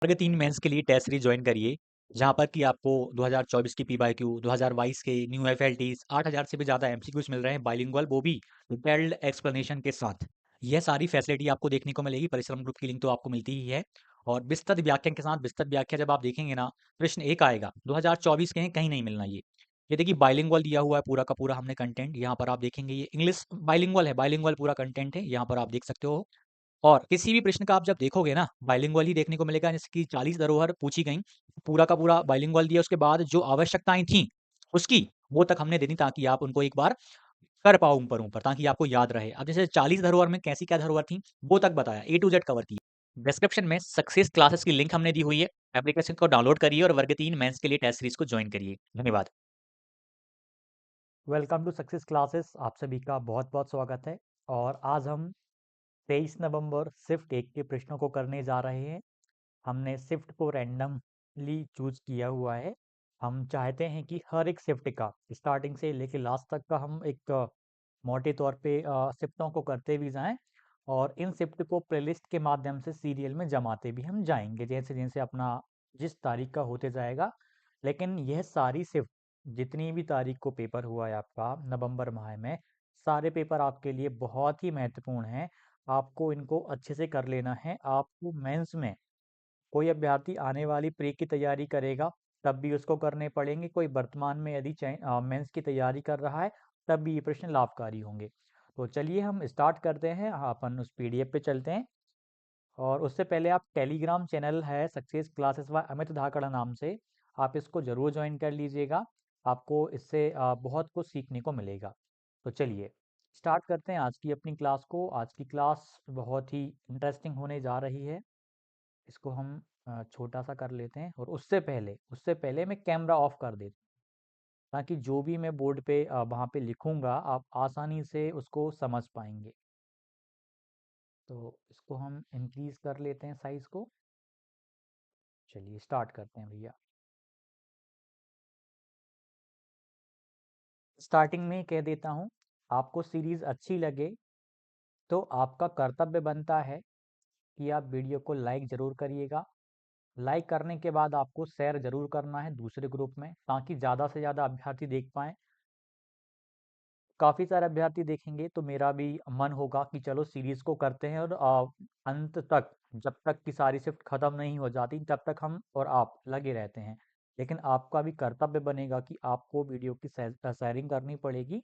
वर्ग 3 मेंस के लिए टेस्ट सीरीज ज्वाइन करिए, जहाँ पर कि आपको 2024 की पीवाईक्यू, 2022 के न्यू एफएलटीज, 8000 से भी ज़्यादा एमसीक्यूज मिल रहे हैं बाइलिंगुअल, वो भी डिटेल्ड एक्सप्लेनेशन के साथ। यह सारी फैसिलिटी आपको देखने को मिलेगी। परिश्रम ग्रुप की लिंक तो आपको मिलती ही है। और विस्तृत व्याख्यान के साथ विस्तृत व्याख्या जब आप देखेंगे ना, प्रश्न एक आएगा 2024 के हैं, कहीं नहीं मिलना ये देखिए बाइलिंगुअल दिया हुआ है पूरा का पूरा हमने कंटेंट। यहाँ पर आप देखेंगे ये इंग्लिश बाइलिंगुअल है, बाइलिंगुअल पूरा कंटेंट है, यहाँ पर आप देख सकते हो। और किसी भी प्रश्न का आप जब देखोगे ना, बाइलिंगुअल ही देखने को मिलेगा। जैसे कि 40 धरोहर पूछी गई, पूरा का पूरा बाइलिंगुअल दिया, उसके बाद जो आवश्यकताएं थी उसकी, वो तक हमने दे दी, ताकि आप उनको एक बार कर पाओ ऊपर ऊपर, ताकि आपको याद रहे। अब जैसे 40 धरोहर में कैसी क्या धरोहर थी वो तक बताया, ए टू जेड कवर किया। डिस्क्रिप्शन में सक्सेस क्लासेस की लिंक हमने दी हुई है। एप्लीकेशन को डाउनलोड करिए और वर्ग 3 मेंस के लिए टेस्ट सीरीज को ज्वाइन करिए। धन्यवाद। Welcome to Success Classes. आप सभी का बहुत बहुत स्वागत है। और आज हम 23 नवंबर शिफ्ट 1 के प्रश्नों को करने जा रहे हैं। हमने शिफ्ट को रैंडमली चूज किया हुआ है। हम चाहते हैं कि हर एक शिफ्ट का स्टार्टिंग से लेके लास्ट तक का हम एक मोटे तौर पे शिफ्टों को करते भी जाएं, और इन शिफ्ट को प्लेलिस्ट के माध्यम से सीरियल में जमाते भी हम जाएंगे जैसे जैसे अपना जिस तारीख का होते जाएगा। लेकिन यह सारी शिफ्ट, जितनी भी तारीख को पेपर हुआ है आपका नवंबर माह में, सारे पेपर आपके लिए बहुत ही महत्वपूर्ण हैं। आपको इनको अच्छे से कर लेना है। आपको मेंस में कोई अभ्यर्थी आने वाली प्री की तैयारी करेगा तब भी उसको करने पड़ेंगे, कोई वर्तमान में यदि मेंस की तैयारी कर रहा है तब भी ये प्रश्न लाभकारी होंगे। तो चलिए हम स्टार्ट करते हैं। अपन उस पीडीएफ पे चलते हैं। और उससे पहले आप टेलीग्राम चैनल है सक्सेस क्लासेस बाय अमित धाकड़ नाम से, आप इसको ज़रूर ज्वाइन कर लीजिएगा। आपको इससे बहुत कुछ सीखने को मिलेगा। तो चलिए स्टार्ट करते हैं आज की अपनी क्लास को। आज की क्लास बहुत ही इंटरेस्टिंग होने जा रही है। इसको हम छोटा सा कर लेते हैं, और उससे पहले मैं कैमरा ऑफ कर देता हूँ, ताकि जो भी मैं बोर्ड पे वहाँ पे लिखूंगा आप आसानी से उसको समझ पाएंगे। तो इसको हम इंक्रीज कर लेते हैं साइज को। चलिए स्टार्ट करते हैं भैया। स्टार्टिंग में ही कह देता हूँ, आपको सीरीज अच्छी लगे तो आपका कर्तव्य बनता है कि आप वीडियो को लाइक ज़रूर करिएगा। लाइक करने के बाद आपको शेयर ज़रूर करना है दूसरे ग्रुप में, ताकि ज़्यादा से ज़्यादा अभ्यर्थी देख पाएँ। काफ़ी सारे अभ्यर्थी देखेंगे तो मेरा भी मन होगा कि चलो सीरीज़ को करते हैं, और अंत तक, जब तक कि सारी शिफ्ट ख़त्म नहीं हो जाती तब तक हम और आप लगे रहते हैं। लेकिन आपका भी कर्तव्य बनेगा कि आपको वीडियो की शेयरिंग करनी पड़ेगी।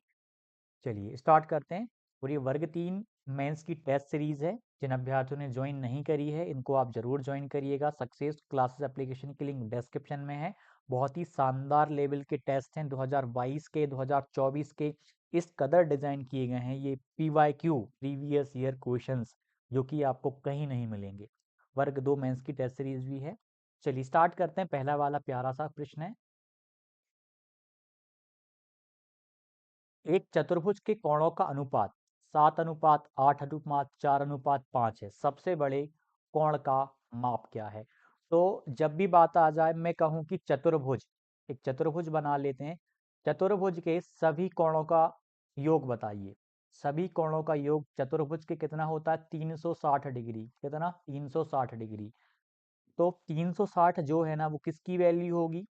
चलिए स्टार्ट करते हैं। और ये वर्ग 3 मेंस की टेस्ट सीरीज है। जिन अभ्यर्थियों ने ज्वाइन नहीं करी है इनको आप जरूर ज्वाइन करिएगा। सक्सेस क्लासेस एप्लीकेशन की लिंक डिस्क्रिप्शन में है। बहुत ही शानदार लेवल के टेस्ट हैं 2022 के, 2024 के। इस कदर डिजाइन किए गए हैं ये पीवाईक्यू प्रीवियस ईयर क्वेश्चंस, जो कि आपको कहीं नहीं मिलेंगे। वर्ग 2 मेंस की टेस्ट सीरीज भी है। चलिए स्टार्ट करते हैं। पहला वाला प्यारा सा प्रश्न है, एक चतुर्भुज के कोणों का अनुपात 7:8:4:5 है। सबसे बड़े कोण का माप क्या है? तो जब भी बात आ जाए, मैं कहूं कि चतुर्भुज, एक चतुर्भुज बना लेते हैं। चतुर्भुज के सभी कोणों का योग बताइए। सभी कोणों का योग चतुर्भुज के कितना होता है? 360 डिग्री। कितना? 360 डिग्री। तो 360 जो है ना, वो किसकी वैल्यू होगी?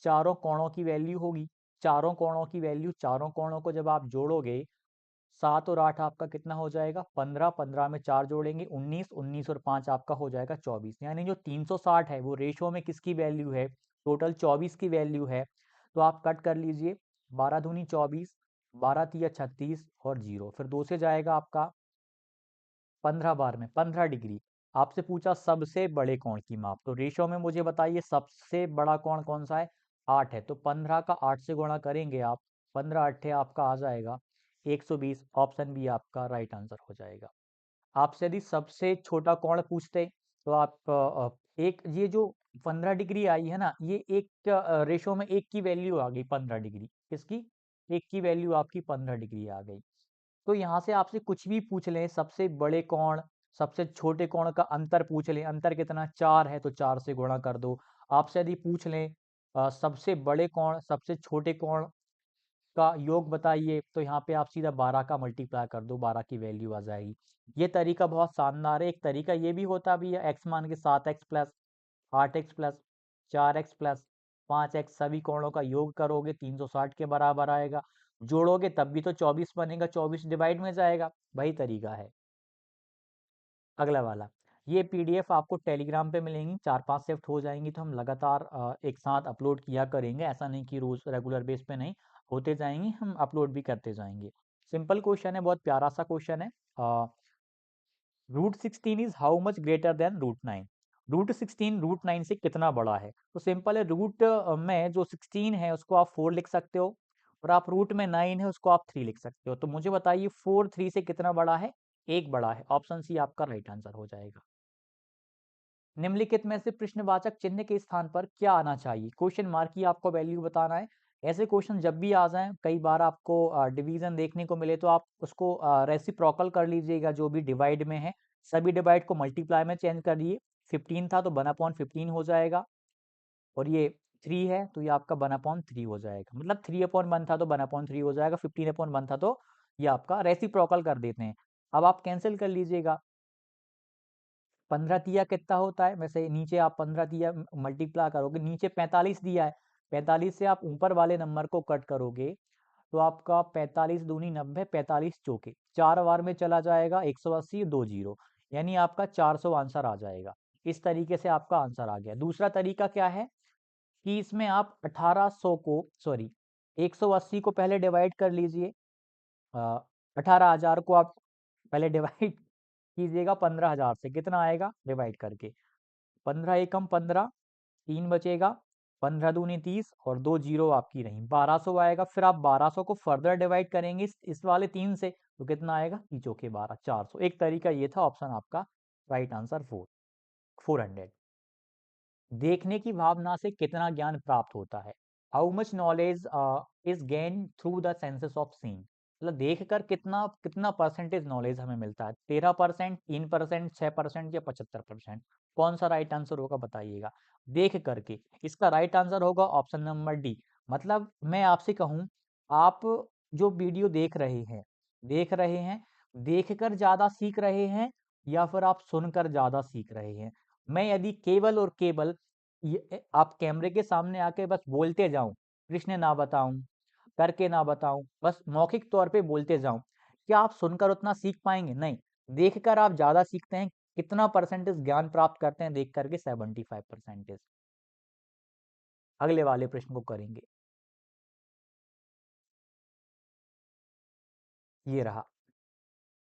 चारों कोणों की वैल्यू होगी। चारों कोणों की वैल्यू, चारों कोणों को जब आप जोड़ोगे, 7 और 8 आपका कितना हो जाएगा? 15। 15 में 4 जोड़ेंगे 19। 19 और 5 आपका हो जाएगा 24। यानी जो 360 है वो रेशो में किसकी वैल्यू है? टोटल 24 की वैल्यू है। तो आप कट कर लीजिए, 12 दूनी 24, 12 तिया 36 और जीरो, फिर 2 से जाएगा आपका 15 बार में 15 डिग्री। आपसे पूछा सबसे बड़े कोण की माप, तो रेशो में मुझे बताइए सबसे बड़ा कोण कौन सा है? 8 है। तो 15 का 8 से गुणा करेंगे आप, 15 अट्ठे आपका आ जाएगा 120। ऑप्शन बी आपका राइट आंसर हो जाएगा। आपसे यदि सबसे छोटा कोण पूछते तो आप एक ये जो 15 डिग्री आई है ना, ये एक रेशो में एक की वैल्यू आ गई 15 डिग्री। किसकी? एक की वैल्यू आपकी 15 डिग्री आ गई। तो यहाँ से आपसे कुछ भी पूछ लें, सबसे बड़े कोण, सबसे छोटे कोण का अंतर पूछ लें, अंतर कितना? 4 है, तो 4 से गुणा कर दो। आपसे यदि पूछ लें सबसे बड़े कोण सबसे छोटे कोण का योग बताइए, तो यहाँ पे आप सीधा 12 का मल्टीप्लाई कर दो, 12 की वैल्यू आ जाएगी। ये तरीका बहुत शानदार है। एक तरीका ये भी होता भी है, एक्स मान के 7x plus 8x plus 4x plus 5x, सभी कोणों का योग करोगे 360 के बराबर आएगा। जोड़ोगे तब भी तो 24 बनेगा, 24 डिवाइड में जाएगा। वही तरीका है। अगला वाला, ये पीडीएफ आपको टेलीग्राम पे मिलेंगी, 4-5 शिफ्ट हो जाएंगी तो हम लगातार एक साथ अपलोड किया करेंगे। ऐसा नहीं कि रोज रेगुलर बेस पे नहीं, होते जाएंगे, हम अपलोड भी करते जाएंगे। सिंपल क्वेश्चन है, बहुत प्यारा सा क्वेश्चन है। √16 is how much greater than √9? √16 √9 से कितना बड़ा है? तो सिंपल है, रूट में जो 16 है उसको आप 4 लिख सकते हो, और आप रूट में 9 है उसको आप 3 लिख सकते हो। तो मुझे बताइए 4 3 से कितना बड़ा है? एक बड़ा है। ऑप्शन सी आपका राइट आंसर हो जाएगा। निम्नलिखित में से प्रश्नवाचक चिन्ह के स्थान पर क्या आना चाहिए? क्वेश्चन मार्क की आपको वैल्यू बताना है। ऐसे क्वेश्चन जब भी आ जाएं, कई बार आपको डिवीजन देखने को मिले तो आप उसको रेसिप्रोकल कर लीजिएगा, जो भी डिवाइड में है सभी डिवाइड को मल्टीप्लाई में चेंज कर दिए। 15 था तो 1/15 हो जाएगा, और ये 3 है तो ये आपका 1/3 हो जाएगा। मतलब 3/1 था तो 1/3 हो जाएगा, 15/1 था तो ये आपका रेसिप्रोकल कर देते हैं। अब आप कैंसिल कर लीजिएगा। 15 तिया कितना होता है? वैसे नीचे आप 15 तिया मल्टीप्लाई करोगे, नीचे 45 दिया है, 45 से आप ऊपर वाले नंबर को कट करोगे तो आपका 45 दूनी 90, 45 चौके 4 बार में चला जाएगा, 180 2 जीरो, यानी आपका 400 आंसर आ जाएगा। इस तरीके से आपका आंसर आ गया। दूसरा तरीका क्या है कि इसमें आप 1800 को, सॉरी, 180 को पहले डिवाइड कर लीजिए, 18,000 को आप पहले डिवाइड कीजिएगा 15,000 से, कितना आएगा डिवाइड करके? 15 एकम 15, 3 बचेगा, 15 दूनी 30 और 2 जीरो आपकी रही, 1200 आएगा। फिर आप 1200 को फर्दर डिवाइड करेंगे इस वाले 3 से, तो कितना आएगा? 3 चौके 12, 400। एक तरीका ये था, ऑप्शन आपका राइट आंसर 400। देखने की भावना से कितना ज्ञान प्राप्त होता है? How much knowledge is gain through the senses of seeing? मतलब देखकर कितना कितना परसेंटेज नॉलेज हमें मिलता है? 13%, 3%, 6% या 75%? कौन सा राइट आंसर होगा बताइएगा? देख करके। इसका राइट आंसर होगा ऑप्शन नंबर डी। मतलब मैं आपसे कहूँ, आप जो वीडियो देख रहे हैं, देखकर ज्यादा सीख रहे हैं या फिर आप सुनकर ज्यादा सीख रहे हैं? मैं यदि केवल और केवल आप कैमरे के सामने आके बस बोलते जाऊं, प्रश्न ना बताऊं, करके ना बताऊं, बस मौखिक तौर पे बोलते जाऊं, क्या आप सुनकर उतना सीख पाएंगे? नहीं। देखकर आप ज्यादा सीखते हैं। कितना परसेंटेज ज्ञान प्राप्त करते हैं देख करके? 75%। अगले वाले प्रश्न को करेंगे। ये रहा,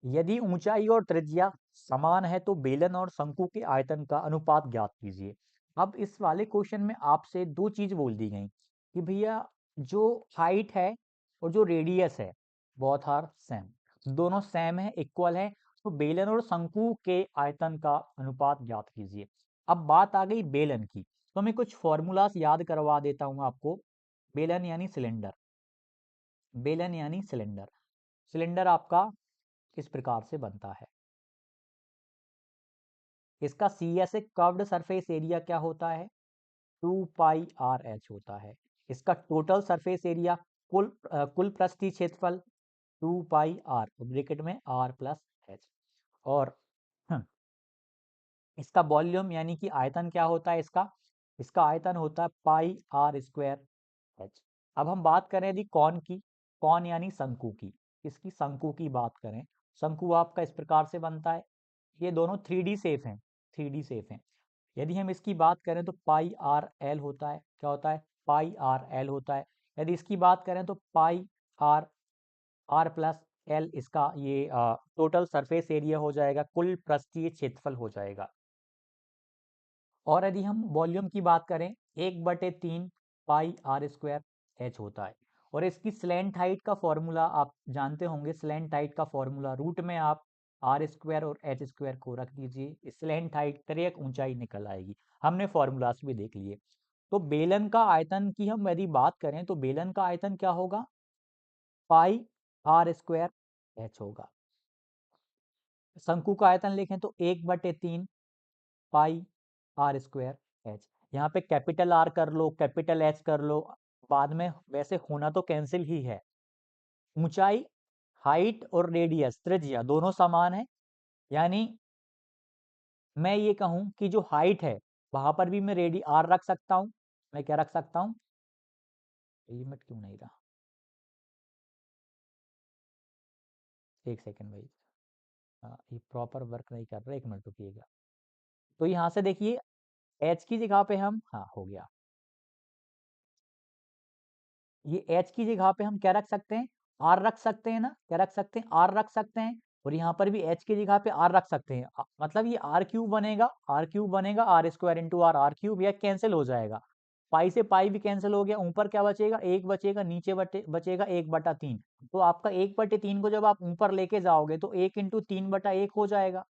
यदि ऊंचाई और त्रिज्या समान है तो बेलन और शंकु के आयतन का अनुपात ज्ञात कीजिए। अब इस वाले क्वेश्चन में आपसे दो चीज बोल दी गई कि भैया जो हाइट है और जो रेडियस है, बोथ आर सेम, दोनों सेम है, इक्वल है, तो बेलन और शंकु के आयतन का अनुपात ज्ञात कीजिए। अब बात आ गई बेलन की, तो मैं कुछ फॉर्मूलाज याद करवा देता हूं आपको। बेलन यानी सिलेंडर, बेलन यानी सिलेंडर, सिलेंडर आपका किस प्रकार से बनता है? इसका C S A curved surface area क्या होता है? 2πr h होता है। इसका टोटल सरफेस एरिया, कुल पृष्ठीय क्षेत्रफल 2πr, ब्रैकेट में r प्लस एच। और हम्म, इसका वॉल्यूम यानी कि आयतन क्या होता है? इसका इसका आयतन होता है πr² h। अब हम बात करें यदि कौन की, कौन यानी शंकु की, इसकी शंकु की बात करें, शंकु आपका इस प्रकार से बनता है। ये दोनों 3D शेप हैं, 3D शेप हैं। यदि हम इसकी बात करें तो पाई आर एल होता है। क्या होता है? पाई आर एल होता है। यदि इसकी बात करें तो पाई आर, आर प्लस एल, इसका ये टोटल सरफेस एरिया हो जाएगा, कुल पृष्ठीय क्षेत्रफल हो जाएगा। और यदि हम वॉल्यूम की बात करें, 1/3 पाई आर स्क्वायर एच होता है। और इसकी स्लैंट हाइट का फॉर्मूला आप जानते होंगे, स्लैंट हाइट का फॉर्मूला, रूट में आप आर स्क्वायर और एच स्क्वायर को रख दीजिए, स्लैंट हाइट त्रियक ऊंचाई निकल आएगी। हमने फॉर्मूलास भी देख लिए। तो बेलन का आयतन की हम यदि बात करें तो बेलन का आयतन क्या होगा? पाई आर स्क्वायर एच होगा। शंकु का आयतन लिखें तो 1/3 पाई आर स्क्वायर एच। यहाँ पे कैपिटल आर कर लो, कैपिटल एच कर लो, बाद में वैसे होना तो कैंसिल ही है। ऊंचाई, हाइट और रेडियस, त्रिज्या दोनों समान है, यानी मैं ये कहूं कि जो हाइट है वहां पर भी मैं रेडी आर रख सकता हूँ। मैं क्या रख सकता हूँ, लिमिट क्यों नहीं रहा, एक सेकेंड भाई। हाँ, ये प्रॉपर वर्क नहीं कर रहा, एक मिनट रुकिएगा। तो यहाँ से देखिए एच की जगह पे हम, हाँ हो गया, ये एच की जगह पे हम क्या रख सकते हैं, आर रख सकते हैं ना, क्या रख सकते हैं, आर रख सकते हैं। और यहाँ पर भी एच की जगह पे आर रख सकते हैं। मतलब ये आर क्यूब बनेगा, आर क्यूब बनेगा, R square into R, R cube, या कैंसिल हो जाएगा। पाई से पाई भी कैंसिल हो गया, ऊपर क्या बचेगा, एक बचेगा, नीचे बचेगा 1/3। तो आपका 1/3 को जब आप ऊपर लेके जाओगे तो 1 × 3/1 हो जाएगा।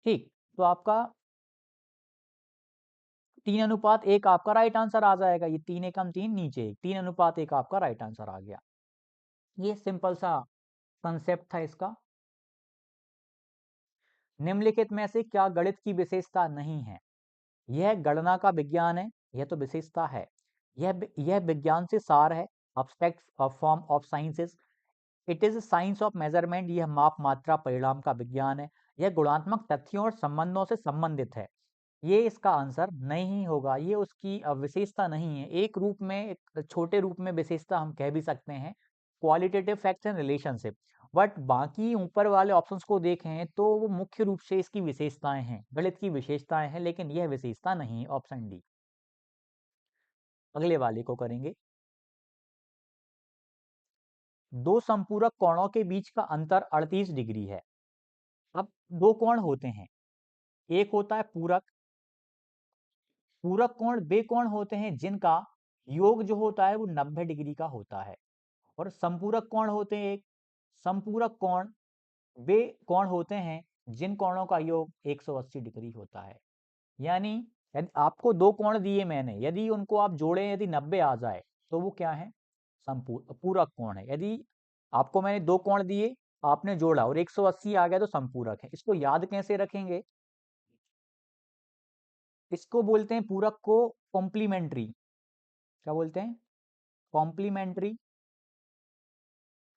ठीक, तो आपका 3:1 आपका राइट आंसर आ जाएगा। ये 3 एकम 3 नीचे 3:1 आपका राइट आंसर आ गया। ये सिंपल सा कंसेप्ट था इसका। निम्नलिखित में से क्या गणित की विशेषता नहीं है। यह गणना का विज्ञान है, यह तो विशेषता है। यह विज्ञान से सार है, abstract form of sciences. It is science of measurement, यह माप मात्रा परिणाम का विज्ञान है। यह गुणात्मक तथ्यों और संबंधों से संबंधित है। ये इसका आंसर नहीं होगा, ये उसकी विशेषता नहीं है। एक रूप में, एक छोटे रूप में विशेषता हम कह भी सकते हैं, qualitative facts and relationship. But बाकी ऊपर वाले ऑप्शंस को देखें तो वो मुख्य रूप से इसकी विशेषताएं हैं, गणित की विशेषताएं हैं, लेकिन यह विशेषता नहीं है। Option D. अगले वाले को करेंगे। दो संपूरक कोणों के बीच का अंतर 38 डिग्री है। अब दो कोण होते हैं, एक होता है पूरक। पूरक कोण वे कोण होते हैं जिनका योग जो होता है वो 90 डिग्री का होता है। और संपूरक कोण होते हैं एक, संपूरक कोण वे कोण होते हैं जिन कोणों का योग 180 डिग्री होता है। यानी यदि आपको दो कोण दिए मैंने, यदि उनको आप जोड़ें, यदि 90 आ जाए तो वो क्या है, पूरक कोण है। यदि आपको मैंने दो कोण दिए, आपने जोड़ा और 180 आ गया तो संपूरक है। इसको याद कैसे रखेंगे, इसको बोलते हैं पूरक को कॉम्प्लीमेंट्री। क्या बोलते हैं, कॉम्प्लीमेंट्री।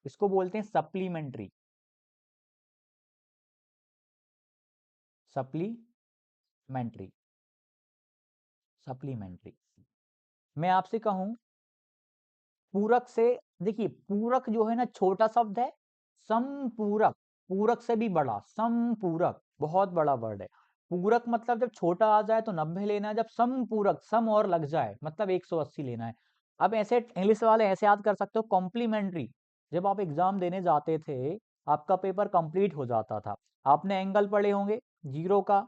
इसको बोलते हैं सप्लीमेंट्री, सप्लीमेंट्री, सप्लीमेंट्री। मैं आपसे कहूं पूरक से, देखिए पूरक जो है ना छोटा शब्द है, समपूरक, पूरक से भी बड़ा, समपूरक बहुत बड़ा वर्ड है। पूरक मतलब जब छोटा आ जाए तो 90 लेना है, जब समपूरक, सम और लग जाए मतलब 180 लेना है। अब ऐसे इंग्लिश वाले ऐसे याद कर सकते हो, कॉम्प्लीमेंट्री। जब आप एग्जाम देने जाते थे, आपका पेपर कंप्लीट हो जाता था, आपने एंगल पढ़े होंगे, 0 का,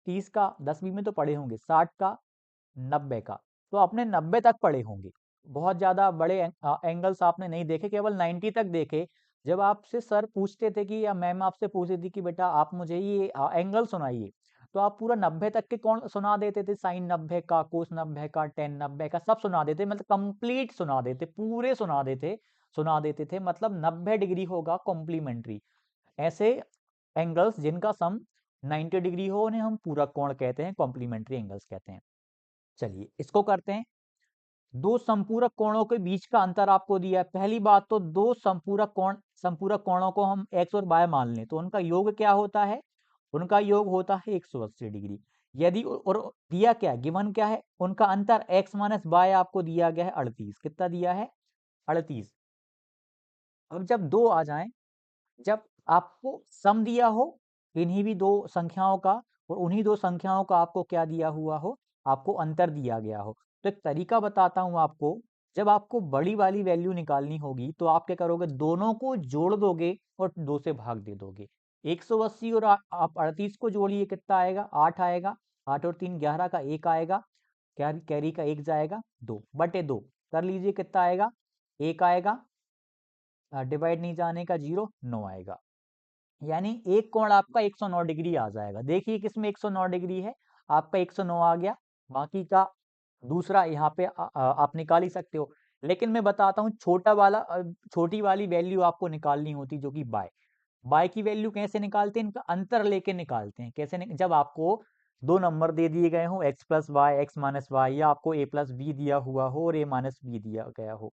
30 का, 10वीं में तो पढ़े होंगे, 60 का, 90 का। तो आपने 90 तक पढ़े होंगे, बहुत ज्यादा बड़े एंगल्स आपने नहीं देखे, केवल 90 तक देखे। जब आपसे सर पूछते थे कि, या मैम आपसे पूछती थी कि बेटा आप मुझे ये एंगल सुनाइए, तो आप पूरा 90 तक के कौन सुना देते थे, साइन 90 का, कोस 90 का, टेन 90 का, सब सुना देते, मतलब कंप्लीट सुना देते, पूरे सुना देते थे। मतलब 90 डिग्री होगा कॉम्प्लीमेंट्री। ऐसे एंगल्स जिनका सम 90 डिग्री हो उन्हें हम पूरक कोण कहते हैं, कॉम्प्लीमेंट्री एंगल्स कहते हैं। चलिए इसको करते हैं। दो संपूरक कोणों के बीच का अंतर आपको दिया है। पहली बात तो दो संपूरक कोणों को हम एक्स और वाई मान लें तो उनका योग क्या होता है, उनका योग होता है 180 डिग्री। यदि और दिया क्या, गिवन क्या है, उनका अंतर एक्स माइनस वाई आपको दिया गया है 38। कितना दिया है, 38। अब जब दो आ जाएं, जब आपको सम दिया हो इन्हीं भी दो संख्याओं का, और उन्हीं दो संख्याओं का आपको क्या दिया हुआ हो, आपको अंतर दिया गया हो, तो एक तरीका बताता हूं आपको। जब आपको बड़ी वाली वैल्यू निकालनी होगी तो आप क्या करोगे, दोनों को जोड़ दोगे और 2 से भाग दे दोगे। 180 और आप 38 को जोड़िए, कितना आएगा, 8 आएगा। 8 और 3 11 का 1 आएगा, कैरी का 1 जाएगा, 2/2 कर लीजिए, कितना आएगा, 1 आएगा। डिवाइड नहीं जाने का 0, 9 आएगा। यानी एक कोण आपका 109 डिग्री आ जाएगा। देखिए किसमें 109 डिग्री है, आपका 109 आ गया। बाकी का दूसरा यहाँ पे आप निकाल ही सकते हो। लेकिन मैं बताता हूँ छोटी वाली वैल्यू आपको निकालनी होती जो कि बाय। बाय की वैल्यू कैसे निकालते हैं, इनका अंतर लेके निकालते हैं। कैसे जब आपको दो नंबर दे दिए गए हो, X plus Y, X minus Y, या आपको ए प्लस बी दिया हुआ हो और ए माइनस बी दिया गया हो,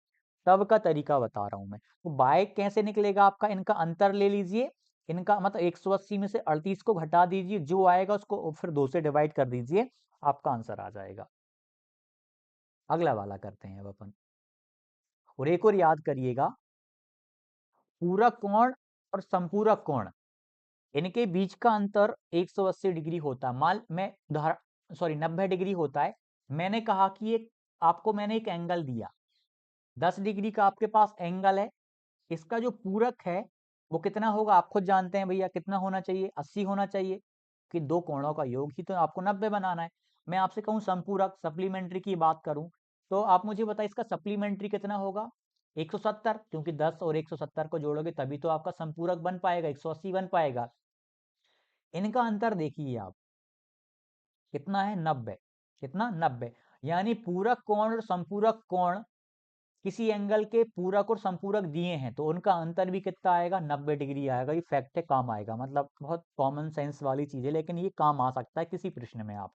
तब का तरीका बता रहा हूं मैं। तो बाय कैसे निकलेगा आपका, इनका अंतर ले लीजिए, इनका मतलब 180 में से 38 को घटा दीजिए, जो आएगा उसको फिर 2 से डिवाइड कर दीजिए, आपका आंसर आ जाएगा। अगला वाला करते हैं अब अपन। और एक और याद करिएगा, पूरक कोण और संपूरक कोण, इनके बीच का अंतर 180 डिग्री होता है। मान मैं उदाहरण सॉरी 90 डिग्री होता है। मैंने कहा कि एक आपको मैंने एक एंगल दिया, 10 डिग्री का आपके पास एंगल है, इसका जो पूरक है वो कितना होगा, आप खुद जानते हैं भैया, कितना होना चाहिए, 80 होना चाहिए, कि दो कोणों का योग ही तो आपको 90 बनाना है। मैं आपसे कहूँ संपूरक सप्लीमेंट्री की बात करूं, तो आप मुझे बताइए इसका सप्लीमेंट्री कितना होगा, 170, क्योंकि 10 और 170 को जोड़ोगे तभी तो आपका संपूरक बन पाएगा, 180 बन पाएगा। इनका अंतर देखिए आप, कितना है, 90। कितना, 90। यानी पूरक कोण और संपूरक कोण, किसी एंगल के पूरक और संपूरक दिए हैं तो उनका अंतर भी कितना आएगा, 90 डिग्री आएगा। ये फैक्ट है, काम आएगा, मतलब बहुत कॉमन सेंस वाली चीज है, लेकिन ये काम आ सकता है किसी प्रश्न में आप।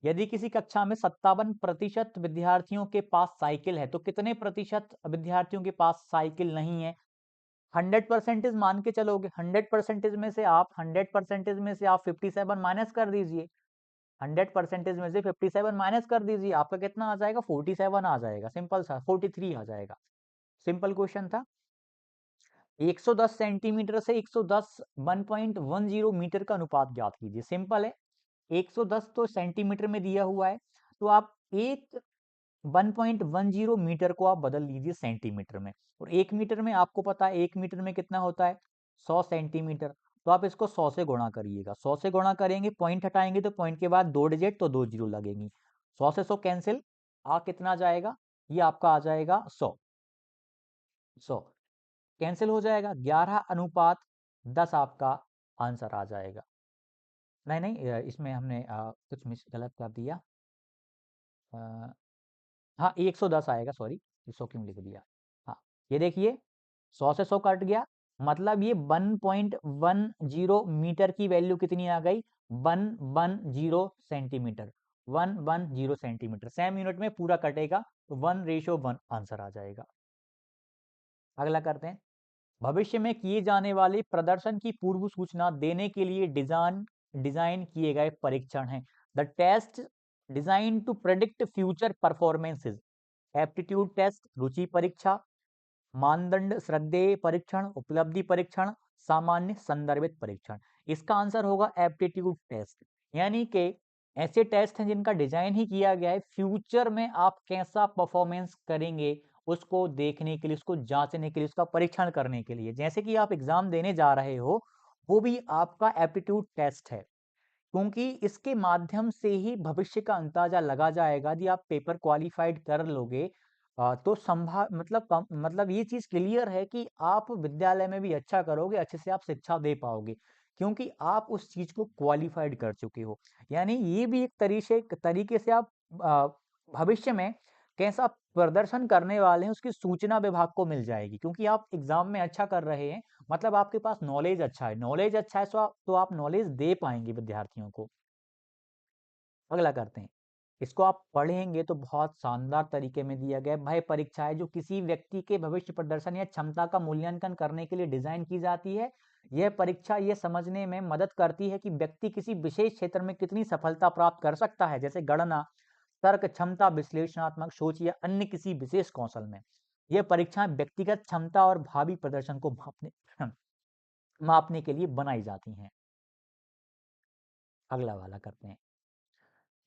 यदि किसी कक्षा में 57% विद्यार्थियों के पास साइकिल है, तो कितने प्रतिशत विद्यार्थियों के पास साइकिल नहीं है। 100% मान के चलोगे, 100% में से आप 100% में से आप 57 माइनस कर दीजिए, 100% में से 57 माइनस कर दीजिए, आपका कितना आ जाएगा, 47 आ जाएगा। सिंपल सा 43 आ जाएगा। सिंपल क्वेश्चन था। 110 सेंटीमीटर से 110 1.10 मीटर का अनुपात ज्ञात कीजिए। सिंपल है, 110 तो सेंटीमीटर में दिया हुआ है, तो आप एक 1.10 मीटर को आप बदल लीजिए सेंटीमीटर में, और 1 मीटर में आपको पता है 1 मीटर में कितना होता है, 100 सेंटीमीटर। तो आप इसको 100 से गुणा करिएगा, 100 से गुणा करेंगे, पॉइंट हटाएंगे तो पॉइंट के बाद 2 डिजिट तो 2 जीरो लगेंगी, 100 से 100 कैंसिल, आ कितना जाएगा, ये आपका आ जाएगा 100। 100 कैंसिल हो जाएगा, 11:10 आपका आंसर आ जाएगा। नहीं नहीं, इसमें हमने कुछ मिस गलत कर दिया। अ, हाँ 110 आएगा, सॉरी 100 क्यों लिख दिया। हाँ, ये देखिए 100 से 100 कट गया, मतलब ये 1.10 मीटर की वैल्यू कितनी आ गई, 110 सेंटीमीटर, 110 सेंटीमीटर। सेम यूनिट में पूरा कटेगा तो 1:1 आंसर आ जाएगा। अगला करते हैं। भविष्य में किए जाने वाले प्रदर्शन की पूर्व सूचना देने के लिए डिजाइन किए गए परीक्षण हैं। The test design to predict future performances, aptitude test रुचि परीक्षा, मानदंड श्रद्धेय परीक्षण, उपलब्धि परीक्षण, सामान्य संदर्भित परीक्षण। इसका आंसर होगा एप्टीट्यूड टेस्ट। यानी कि ऐसे टेस्ट हैं जिनका डिजाइन ही किया गया है फ्यूचर में आप कैसा परफॉर्मेंस करेंगे उसको देखने के लिए, उसको जांचने के लिए, उसका परीक्षण करने के लिए। जैसे कि आप एग्जाम देने जा रहे हो, वो भी आपका एप्टीट्यूड टेस्ट है, क्योंकि इसके माध्यम से ही भविष्य का अंदाजा लगा जाएगा। यदि आप पेपर क्वालिफाइड कर लोगे तो मतलब ये चीज क्लियर है कि आप विद्यालय में भी अच्छा करोगे, अच्छे से आप शिक्षा दे पाओगे, क्योंकि आप उस चीज को क्वालिफाइड कर चुके हो। यानी ये भी एक तरीके से आप आ, भविष्य में कैसा प्रदर्शन करने वाले हैं उसकी सूचना विभाग को मिल जाएगी, क्योंकि आप एग्जाम में अच्छा कर रहे हैं, मतलब आपके पास नॉलेज अच्छा है, नॉलेज अच्छा है तो आप नॉलेज दे पाएंगे विद्यार्थियों को। अगला करते हैं। इसको आप पढ़ेंगे तो बहुत शानदार तरीके में दिया गया है। भय परीक्षा है जो किसी व्यक्ति के भविष्य प्रदर्शन या क्षमता का मूल्यांकन करने के लिए डिजाइन की जाती है। यह परीक्षा यह समझने में मदद करती है कि व्यक्ति किसी विशेष क्षेत्र में कितनी सफलता प्राप्त कर सकता है, जैसे गणना, तर्क क्षमता, विश्लेषणात्मक सोच या अन्य किसी विशेष कौशल में। यह परीक्षाएं व्यक्तिगत क्षमता और भावी प्रदर्शन को मापने के लिए बनाई जाती हैं। अगला वाला करते हैं।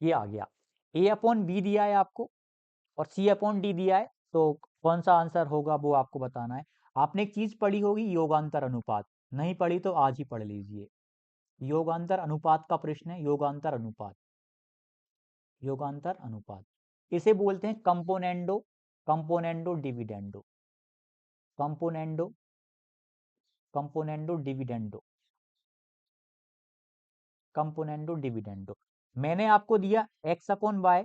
ये आ गया, ए अपॉन बी दिया है आपको और सी अपॉन डी दिया है, तो कौन सा आंसर होगा वो आपको बताना है। आपने एक चीज पढ़ी होगी, योगांतर अनुपात, नहीं पढ़ी तो आज ही पढ़ लीजिए। योगांतर अनुपात का प्रश्न है, योगांतर अनुपात, योगांतर अनुपात, इसे बोलते हैं componendo, componendo dividendo, componendo, componendo dividendo, componendo dividendo. मैंने आपको दिया एक्स अपॉन वाई,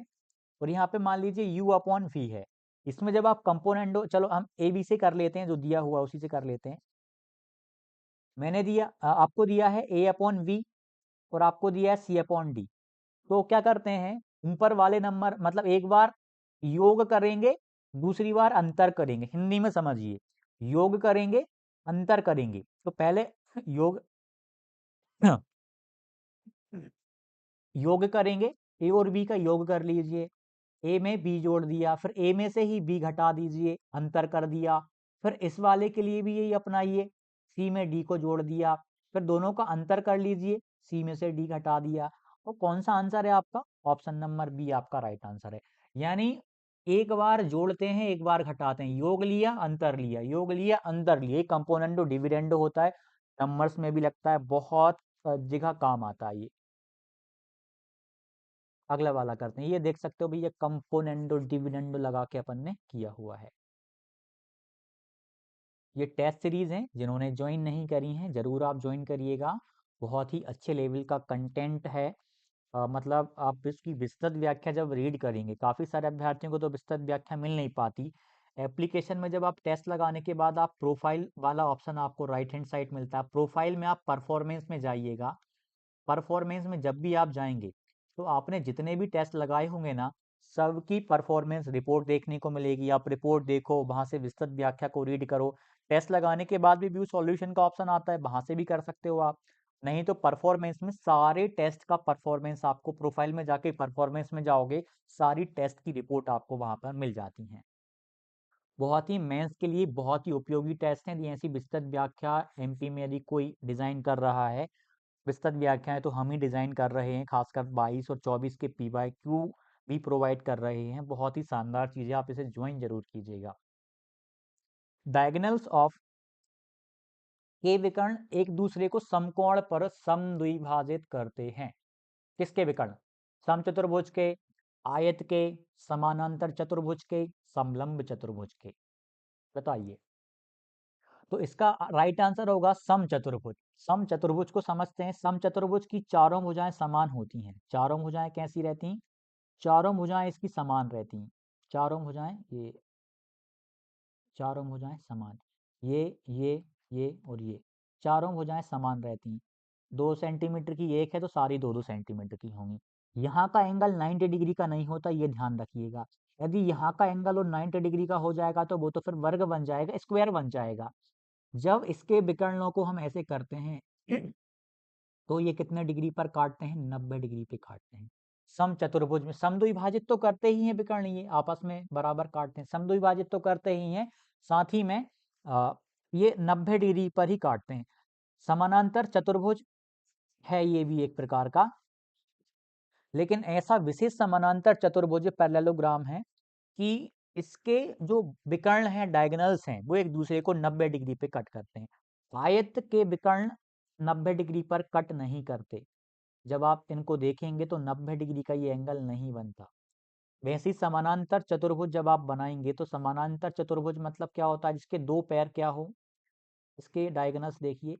और यहाँ पे मान लीजिए u अपॉन वी है। इसमें जब आप कंपोनेंडो, चलो हम ए बी से कर लेते हैं, जो दिया हुआ उसी से कर लेते हैं। मैंने दिया आपको दिया है ए अपॉन वी और आपको दिया है सी अपॉन डी। तो क्या करते हैं, ऊपर वाले नंबर मतलब एक बार योग करेंगे, दूसरी बार अंतर करेंगे। हिंदी में समझिए, योग करेंगे, अंतर करेंगे, तो पहले योग योग करेंगे, ए और बी का योग कर लीजिए। ए में बी जोड़ दिया, फिर ए में से ही बी घटा दीजिए, अंतर कर दिया। फिर इस वाले के लिए भी यही अपनाइए, सी में डी को जोड़ दिया, फिर दोनों का अंतर कर लीजिए, सी में से डी घटा दिया। और कौन सा आंसर है आपका? ऑप्शन नंबर बी आपका राइट आंसर है। यानी एक बार जोड़ते हैं, एक बार घटाते हैं, योग लिया, अंतर लिया, योग लिया, अंतर लिया। कंपोनेंडो डिविडेंडो होता है, नंबर्स में भी लगता है, बहुत जगह काम आता है ये। अगला वाला करते हैं, ये देख सकते हो भैया, कंपोनेंडो डिविडेंडो लगा के अपन ने किया हुआ है। ये टेस्ट सीरीज हैं, जिन्होंने ज्वाइन नहीं करी हैं जरूर आप ज्वाइन करिएगा। बहुत ही अच्छे लेवल का कंटेंट है। मतलब आप इसकी विस्तृत व्याख्या जब रीड करेंगे, काफ़ी सारे अभ्यर्थियों को तो विस्तृत व्याख्या मिल नहीं पाती। एप्लीकेशन में जब आप टेस्ट लगाने के बाद आप प्रोफाइल वाला ऑप्शन आपको राइट हैंड साइड मिलता है, प्रोफाइल में आप परफॉर्मेंस में जाइएगा। परफॉर्मेंस में जब भी आप जाएंगे तो आपने जितने भी टेस्ट लगाए होंगे ना, सबकी परफॉर्मेंस रिपोर्ट देखने को मिलेगी। आप रिपोर्ट देखो, वहां से विस्तृत व्याख्या को रीड करो। टेस्ट लगाने के बाद भी व्यू सॉल्यूशन का ऑप्शन आता है, वहां से भी कर सकते हो आप। नहीं तो परफॉर्मेंस में सारे टेस्ट का परफॉर्मेंस आपको, प्रोफाइल में जाके परफॉर्मेंस में जाओगे, सारी टेस्ट की रिपोर्ट आपको वहां पर मिल जाती है। बहुत ही मेंस के लिए बहुत ही उपयोगी टेस्ट हैं। ऐसी विस्तृत व्याख्या एमपी में यदि कोई डिजाइन कर रहा है, विस्तृत व्याख्याएं तो हम ही डिजाइन कर रहे हैं, खासकर 22 और 24 के पी वाई क्यू भी प्रोवाइड कर रहे हैं। बहुत ही शानदार चीज है, आप इसे ज्वाइन जरूर कीजिएगा। डायगोनल्स ऑफ के विकर्ण एक दूसरे को समकोण पर समद्विभाजित करते हैं। किसके विकर्ण? समचतुर्भुज के, आयत के, समानांतर चतुर्भुज के, समलंब चतुर्भुज के। बताइए। तो इसका राइट आंसर होगा समचतुर्भुज। समचतुर्भुज को समझते हैं। समचतुर्भुज की चारों भुजाएं समान होती हैं। चारों भुजाएं कैसी रहती हैं? चारों भुजाएं इसकी समान रहती हैं। चारों भुजाएं, ये चारों भुजाएं समान, ये और ये चारों भुजाएं समान रहती हैं। 2 सेंटीमीटर की एक है तो सारी 2-2 सेंटीमीटर की होंगी। यहाँ का एंगल 90 डिग्री का नहीं होता, ये ध्यान रखिएगा। यदि यहाँ का एंगल और 90 डिग्री का हो जाएगा तो वो तो फिर वर्ग बन जाएगा, स्क्वायर बन जाएगा। जब इसके विकर्णों को हम ऐसे करते हैं तो ये कितने डिग्री पर काटते हैं? 90 डिग्री पे काटते हैं। समचतुर्भुज में समद्विभाजित तो करते ही हैं विकर्ण, ये आपस में बराबर काटते हैं, समद्विभाजित तो करते ही हैं, साथ ही में ये 90 डिग्री पर ही काटते हैं। समानांतर चतुर्भुज है ये भी एक प्रकार का, लेकिन ऐसा विशेष समानांतर चतुर्भुज पैरेललोग्राम है कि इसके जो विकर्ण हैं, डायगोनल्स हैं, वो एक दूसरे को 90 डिग्री पे कट करते हैं। आयत के विकर्ण 90 डिग्री पर कट नहीं करते। जब आप इनको देखेंगे तो 90 डिग्री का ये एंगल नहीं बनता। वैसे ही समानांतर चतुर्भुज जब आप बनाएंगे तो समानांतर चतुर्भुज मतलब क्या होता है? जिसके दो पैर क्या हो, इसके डायगोनल्स देखिए,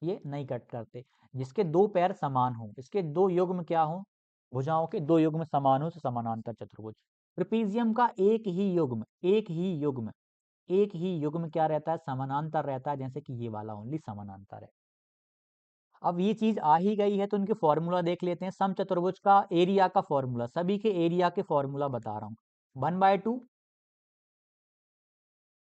ये नहीं कट करते। जिसके दो पैर समान हो, इसके दो युग्म क्या हो, भुजाओं के दो युग्म समान हो, तो समानांतर चतुर्भुज। ट्रेपीजियम का एक ही युग्म, एक ही युग्म क्या रहता है? समानांतर रहता है, जैसे कि ये वाला ओनली समानांतर है। अब ये चीज आ ही गई है तो उनके फॉर्मूला देख लेते हैं। समचतुर्भुज का एरिया का फॉर्मूला, सभी के एरिया के फॉर्मूला बता रहा हूँ। 1/2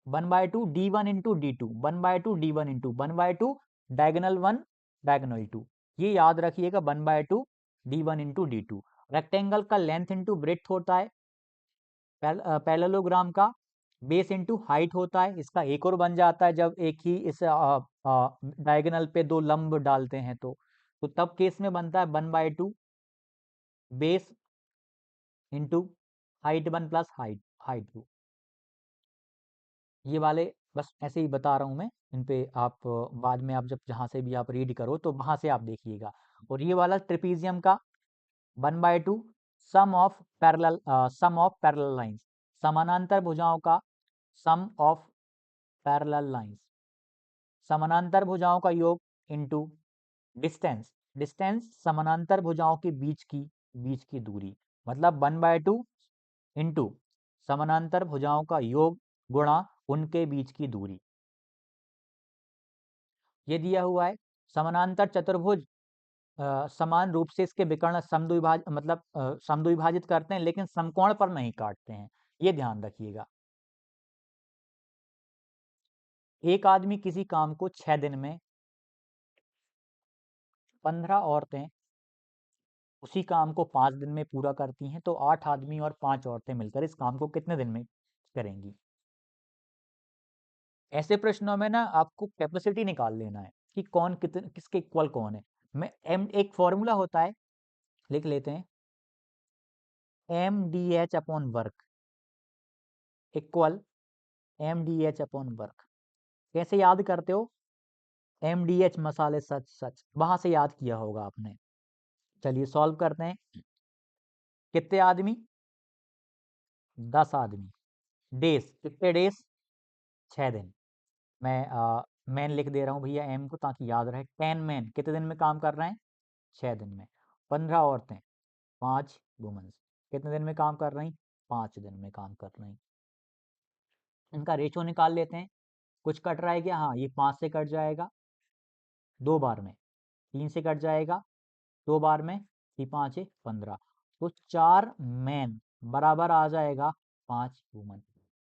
1/2 d1 into d2, 1/2 d1 into 1/2 diagonal 1 diagonal 2। ये याद रखिएगा, 1/2 d1 इंटू d2। रेक्टेंगल का लेंथ इंटू ब्रेड्थ होता है। पैरेललोग्राम का बेस इंटू हाइट होता है। इसका एक और बन जाता है जब एक ही इस डायगोनल पे दो लंब डालते हैं तो तब केस में बनता है 1/2 base into height 1 plus height height 2। ये वाले बस ऐसे ही बता रहा हूँ मैं, इन पे आप बाद में आप जब जहाँ से भी आप रीड करो तो वहां से आप देखिएगा। और ये वाला ट्रेपीजियम का 1/2 सम ऑफ पैरेलल लाइंस, समानांतर भुजाओं का सम ऑफ पैरेलल लाइंस, समानांतर भुजाओं का योग इनटू डिस्टेंस, डिस्टेंस समानांतर भुजाओं के बीच की दूरी, मतलब 1/2 इनटू समानांतर भुजाओं का योग गुणा उनके बीच की दूरी। ये दिया हुआ है। समानांतर चतुर्भुज समान रूप से इसके विकर्ण समद्विभाजित करते हैं, लेकिन समकोण पर नहीं काटते हैं, ये ध्यान रखिएगा। एक आदमी किसी काम को 6 दिन में 15 औरतें उसी काम को 5 दिन में पूरा करती हैं, तो 8 आदमी और 5 औरतें मिलकर इस काम को कितने दिन में करेंगी? ऐसे प्रश्नों में ना आपको कैपेसिटी निकाल लेना है कि कौन कितने किसके इक्वल कौन है। मैं एम एक फॉर्मूला होता है, लिख लेते हैं, M D H upon work equal M D H upon work. कैसे याद करते हो? एम डी एच मसाले सच सच, वहां से याद किया होगा आपने। चलिए सॉल्व करते हैं। कितने आदमी? 10 आदमी। डेज कितने डेज? 6 दिन। मैं मैन लिख दे रहा हूँ भैया एम को, ताकि याद रहे। 10 मैन कितने दिन में काम कर रहे हैं? 6 दिन में। 15 औरतें, 5 वुमेन्स कितने दिन में काम कर रही? 5 दिन में काम कर रही। इनका रेशो निकाल लेते हैं। कुछ कट रहा है क्या? हाँ, ये 5 से कट जाएगा 2 बार में, 3 से कट जाएगा 2 बार में, ये 5 है 15। तो 4 मैन बराबर आ जाएगा 5 वुमन।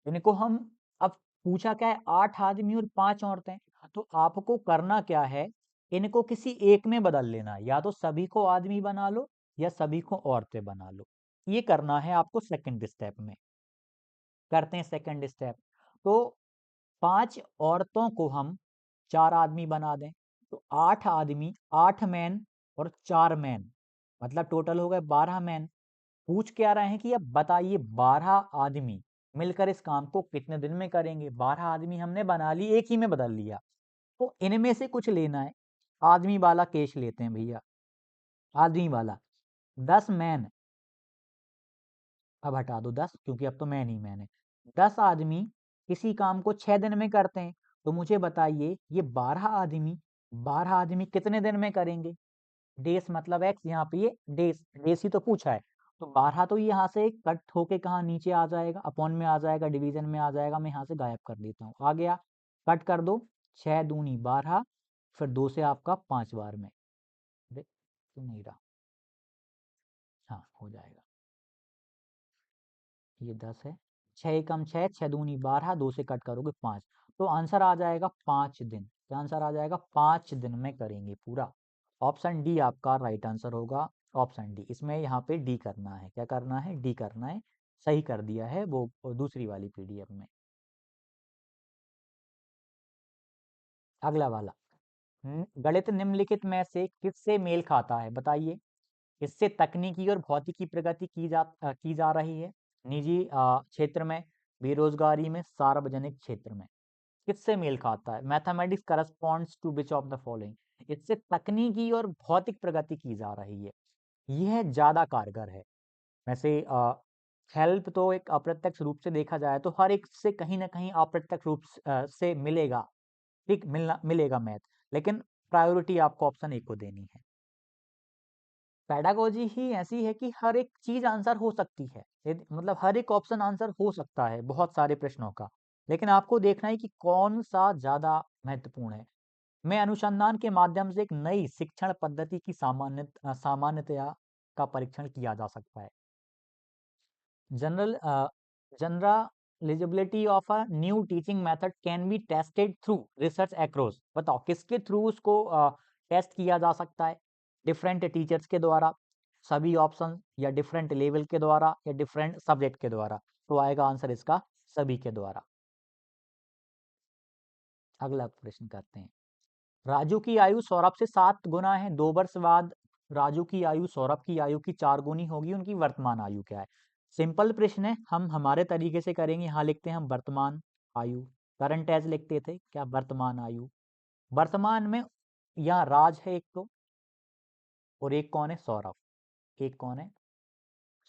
इनको हम अब पूछा क्या है? 8 आदमी और 5 औरतें। तो आपको करना क्या है? इनको किसी एक में बदल लेना है, या तो सभी को आदमी बना लो या सभी को औरतें बना लो। ये करना है आपको सेकंड स्टेप में। करते हैं सेकंड स्टेप। तो 5 औरतों को हम 4 आदमी बना दें, तो 8 आदमी, 8 मैन और 4 मैन, मतलब टोटल हो गए 12 मैन। पूछ क्या रहे हैं कि अब बताइए 12 आदमी मिलकर इस काम को कितने दिन में करेंगे? 12 आदमी हमने बना ली, एक ही में बदल लिया। तो इनमें से कुछ लेना है। आदमी वाला केस लेते हैं भैया, आदमी वाला। 10 मैन, अब हटा दो 10, क्योंकि अब तो मैन ही मैन है। 10 आदमी किसी काम को 6 दिन में करते हैं, तो मुझे बताइए ये 12 आदमी कितने दिन में करेंगे? डेस मतलब एक्स, यहाँ पे ये डेस डेस ही तो पूछा है। तो 12 तो यहाँ से कट होके कहाँ नीचे आ जाएगा, अपॉन में आ जाएगा, डिवीजन में आ जाएगा। मैं यहाँ से गायब कर देता हूँ, आ गया। कट कर दो, 6 दूनी 12, फिर 2 से आपका 5 बार में। अरे क्यों नहीं रहा? हाँ हो जाएगा। ये 10 है, 6 एकम 6, 6 दूनी 12, 2 से कट करोगे 5। तो आंसर आ जाएगा 5 दिन। क्या आंसर आ जाएगा? 5 दिन में करेंगे पूरा। ऑप्शन डी आपका राइट आंसर होगा। ऑप्शन डी, इसमें यहाँ पे डी करना है। क्या करना है? डी करना है। सही कर दिया है वो दूसरी वाली पीडीएफ में। अगला वाला, गणित निम्नलिखित में से किससे मेल खाता है? बताइए। इससे तकनीकी और भौतिकी प्रगति की जा रही है। निजी क्षेत्र में, बेरोजगारी में, सार्वजनिक क्षेत्र में। किससे मेल खाता है? Mathematics corresponds to which of the following. इससे तकनीकी और भौतिक प्रगति की जा रही है। यह ज्यादा कारगर है। वैसे हेल्प तो एक अप्रत्यक्ष रूप से देखा जाए तो हर एक से कहीं ना कहीं अप्रत्यक्ष रूप से मिलेगा। ठीक, मिलेगा मैथ, लेकिन प्रायोरिटी आपको ऑप्शन ए को देनी है। पेडागोजी ही ऐसी है कि हर एक चीज आंसर हो सकती है। मतलब हर एक ऑप्शन आंसर हो सकता है बहुत सारे प्रश्नों का, लेकिन आपको देखना है कि कौन सा ज्यादा महत्वपूर्ण है। मैं अनुसंधान के माध्यम से एक नई शिक्षण पद्धति की सामान्यतया का परीक्षण किया जा सकता है। General generalisability of a new teaching method can be tested through research across. बताओ किसके थ्रू उसको टेस्ट किया जा सकता है? डिफरेंट टीचर्स के द्वारा, सभी ऑप्शन, या डिफरेंट लेवल के द्वारा, या डिफरेंट सब्जेक्ट के द्वारा। तो आएगा आंसर इसका सभी के द्वारा। अगला प्रश्न करते हैं। राजू की आयु सौरभ से 7 गुना है। 2 वर्ष बाद राजू की आयु सौरभ की आयु की 4 गुनी होगी। उनकी वर्तमान आयु क्या है? सिंपल प्रश्न है, हम हमारे तरीके से करेंगे। यहाँ लिखते हैं हम वर्तमान आयु, करंट एज लिखते थे, क्या वर्तमान आयु। वर्तमान में यहाँ राज है एक तो, और एक कौन है? सौरभ। एक कौन है?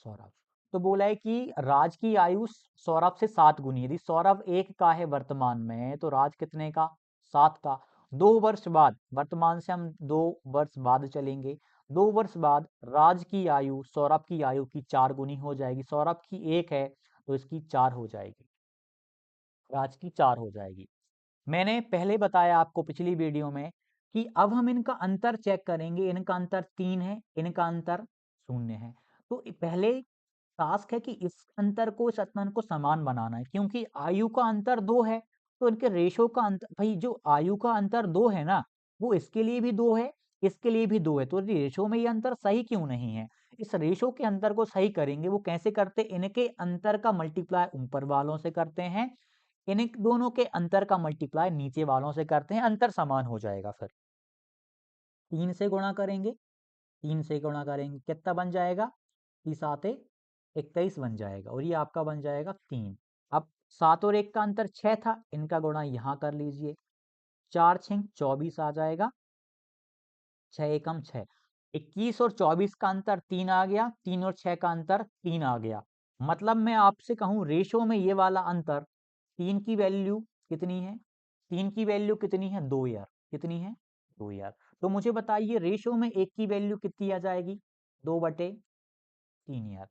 सौरभ। तो बोला है कि राज की आयु सौरभ से 7 गुनी। यदि सौरभ 1 का है वर्तमान में, तो राज कितने का? 7 का। 2 वर्ष बाद, वर्तमान से हम 2 वर्ष बाद चलेंगे। 2 वर्ष बाद राज की आयु सौरभ की आयु की 4 गुनी हो जाएगी। सौरभ की 1 है तो इसकी 4 हो जाएगी, राज की 4 हो जाएगी। मैंने पहले बताया आपको पिछली वीडियो में कि अब हम इनका अंतर चेक करेंगे। इनका अंतर 3 है, इनका अंतर 0 है। तो पहले टास्क है कि इस अंतर को, इस अंतर को समान बनाना है, क्योंकि आयु का अंतर 2 है। तो इनके रेशो का अंतर, भाई जो आयु का अंतर 2 है ना, वो इसके लिए भी 2 है इसके लिए भी 2 है, तो रेशो में ये अंतर सही क्यों नहीं है? इस रेशो के अंतर को सही करेंगे, वो कैसे करते? इनके अंतर का मल्टीप्लाई ऊपर वालों से करते हैं, इन दोनों के अंतर का मल्टीप्लाई नीचे वालों से करते हैं, अंतर समान हो जाएगा फिर। 3 से गुणा करेंगे, 3 से गुणा करेंगे, कितना बन जाएगा? 30 आते 21 बन जाएगा, और ये आपका बन जाएगा 3। अब 7 और 1 का अंतर 6 था, इनका गुणा यहाँ कर लीजिए, 4 6 24 आ जाएगा, 6 एकम 6, 21 और 24 का अंतर 3 आ गया, 3 और 6 का अंतर 3 आ गया। मतलब मैं आपसे कहूँ रेशो में ये वाला अंतर 3 की वैल्यू कितनी है? 3 की वैल्यू कितनी है? 2 यार। कितनी है? 2 यार। तो मुझे बताइए रेशो में 1 की वैल्यू कितनी आ जाएगी? 2/3 यार।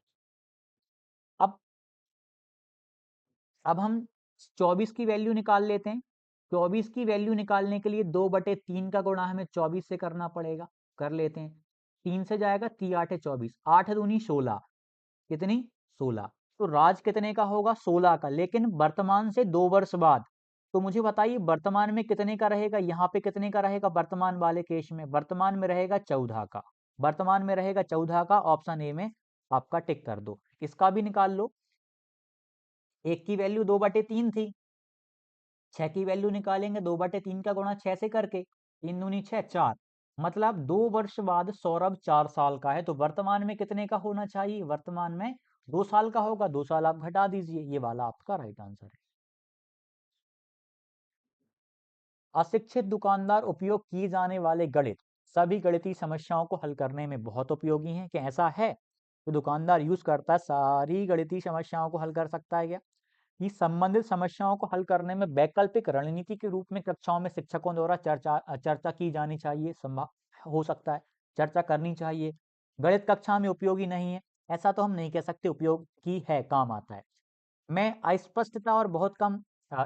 अब हम 24 की वैल्यू निकाल लेते हैं। 24 की वैल्यू निकालने के लिए 2/3 का गुणा हमें 24 से करना पड़ेगा। कर लेते हैं। 3 से जाएगा, 3 8 24, 8 दूनी 16। कितनी? 16। तो राज कितने का होगा? 16 का, लेकिन वर्तमान से 2 वर्ष बाद। तो मुझे बताइए वर्तमान में कितने का रहेगा? यहाँ पे कितने का रहेगा वर्तमान वाले केस में? वर्तमान में रहेगा 14 का। वर्तमान में रहेगा 14 का, ऑप्शन ए में आपका टिक कर दो। इसका भी निकाल लो। 1 की वैल्यू 2/3 थी, 6 की वैल्यू निकालेंगे, 2/3 का गुणा 6 से करके, 3 दूनी 6 4। मतलब 2 वर्ष बाद सौरभ 4 साल का है, तो वर्तमान में कितने का होना चाहिए? वर्तमान में 2 साल का होगा, 2 साल आप घटा दीजिए, ये वाला आपका राइट आंसर है। अशिक्षित दुकानदार उपयोग किए जाने वाले गणित सभी गणितीय समस्याओं को हल करने में बहुत उपयोगी हैं। क्या ऐसा है? तो दुकानदार यूज करता है, सारी गणितीय समस्याओं को हल कर सकता है क्या? कि संबंधित समस्याओं को हल करने में वैकल्पिक रणनीति के रूप में कक्षाओं में शिक्षकों द्वारा चर्चा की जानी चाहिए, संभव हो सकता है, चर्चा करनी चाहिए। गणित कक्षा में उपयोगी नहीं है, ऐसा तो हम नहीं कह सकते, उपयोग की है, काम आता है। में अस्पष्टता और बहुत कम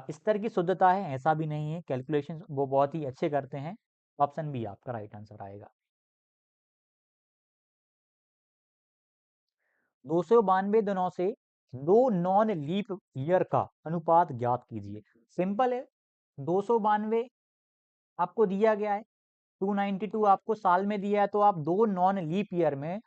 स्तर की शुद्धता है, ऐसा भी नहीं है, कैलकुलेशन वो बहुत ही अच्छे करते हैं। ऑप्शन बी आपका राइट आंसर आएगा। 292 दिनों से 2 नॉन लीप ईयर का अनुपात ज्ञात कीजिए। सिंपल है, 292 आपको दिया गया है, 292 आपको साल में दिया है, तो आप 2 नॉन लीप ईयर में,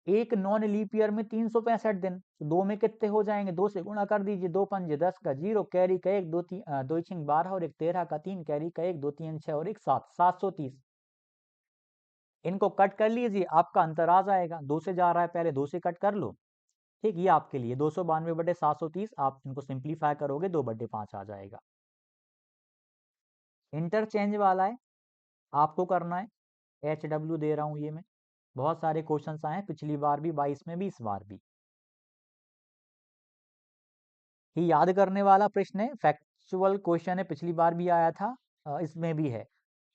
एक नॉन लीप ईयर में 365 दिन, तो 2 में कितने हो जाएंगे? 2 से गुणा कर दीजिए, 2 पंजे 10 का 0, कैरी का 1, 2 3 2 6 12 और 1 13 का 3, कैरी का 1 2 3 6 और 1 7, 730। इनको कट कर लीजिए, आपका अंतर आ जाएगा। 2 से जा रहा है, पहले 2 से कट कर लो। ठीक, ये आपके लिए 292/730, आप इनको सिंप्लीफाई करोगे 2/5 आ जाएगा। इंटरचेंज वाला है, आपको करना है। HW दे रहा हूं ये मैं, बहुत सारे क्वेश्चंस आए हैं पिछली बार भी, 22 में भी, इस बार भी। ये याद करने वाला प्रश्न है, फैक्चुअल क्वेश्चन है, पिछली बार भी आया था, इसमें भी है,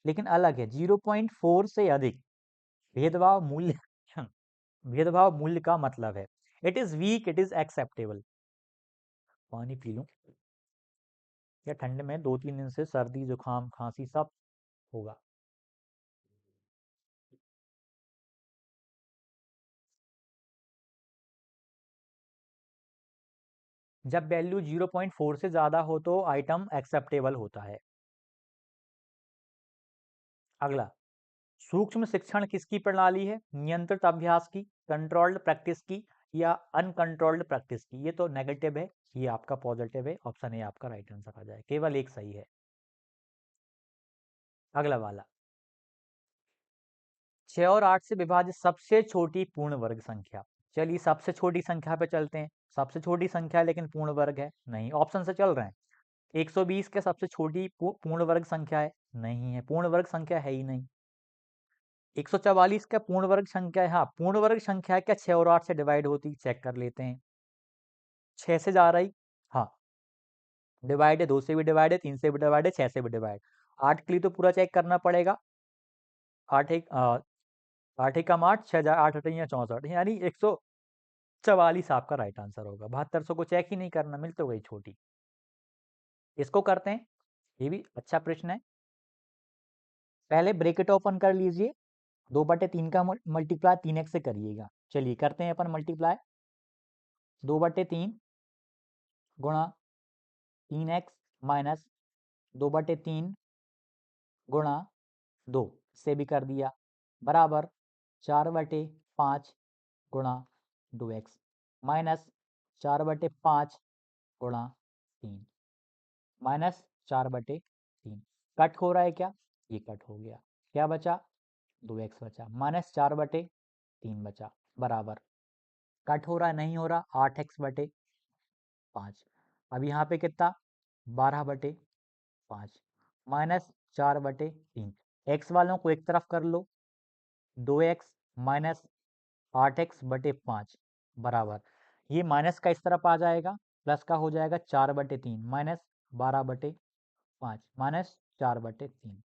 लेकिन अलग है। 0.4 से अधिक भेदभाव मूल्य भेदभाव मूल्य का मतलब है it is weak, it is acceptable. पानी पी लूं, या ठंड में 2-3 दिन से सर्दी जुकाम खांसी सब होगा। जब वैल्यू 0.4 से ज्यादा हो तो आइटम एक्सेप्टेबल होता है। अगला, सूक्ष्म शिक्षण किसकी प्रणाली है? नियंत्रित अभ्यास की, कंट्रोल्ड प्रैक्टिस की, या अनकंट्रोल्ड प्रैक्टिस की? ये तो नेगेटिव है, ये आपका पॉजिटिव है, ऑप्शन ए आपका राइट आंसर आ जाए, केवल एक सही है। अगला वाला, 6 और 8 से विभाजित सबसे छोटी पूर्ण वर्ग संख्या। चलिए सबसे छोटी संख्या पे चलते हैं। सबसे छोटी संख्या लेकिन पूर्ण वर्ग है? नहीं, ऑप्शन से चल रहे हैं। 120 के सबसे छोटी पूर्ण वर्ग संख्या है? नहीं है, पूर्ण वर्ग संख्या है ही नहीं। 144 का पूर्ण वर्ग संख्या है? हाँ, पूर्ण वर्ग संख्या क्या 6 और 8 से डिवाइड होती? चेक कर लेते हैं। 6 से जा रही, हाँ डिवाइड है, 2 से भी डिवाइड है, 3 से भी डिवाइड है, 6 से भी डिवाइड। 8 के लिए तो पूरा चेक करना पड़ेगा। 8 एक 8 एकम 8, 6 8 8 64, यानी 144 आपका राइट आंसर होगा। 7200 को चेक ही नहीं करना, मिल तो गई छोटी। इसको करते हैं, ये भी अच्छा प्रश्न है। पहले ब्रेकेट ओपन कर लीजिए, 2/3 का मल्टीप्लाई 3x से करिएगा। चलिए करते हैं अपन मल्टीप्लाई। 2/3 गुणा 3x माइनस 2/3 गुणा 2। से भी कर दिया, बराबर 4/5 गुणा 2x माइनस 4/5 गुणा 3 माइनस 4/3। कट हो रहा है क्या? ये कट हो गया। क्या बचा? 2x बचा माइनस 4/3 बचा, बराबर कट हो रहा है नहीं हो रहा 8x/5। अब यहाँ पे कितना? 12/5 माइनस 4/3। x वालों को एक तरफ कर लो, 2x माइनस 8x/5 बराबर, ये माइनस का इस तरफ आ जाएगा, प्लस का हो जाएगा 4/3 माइनस 12/5 माइनस 4/3।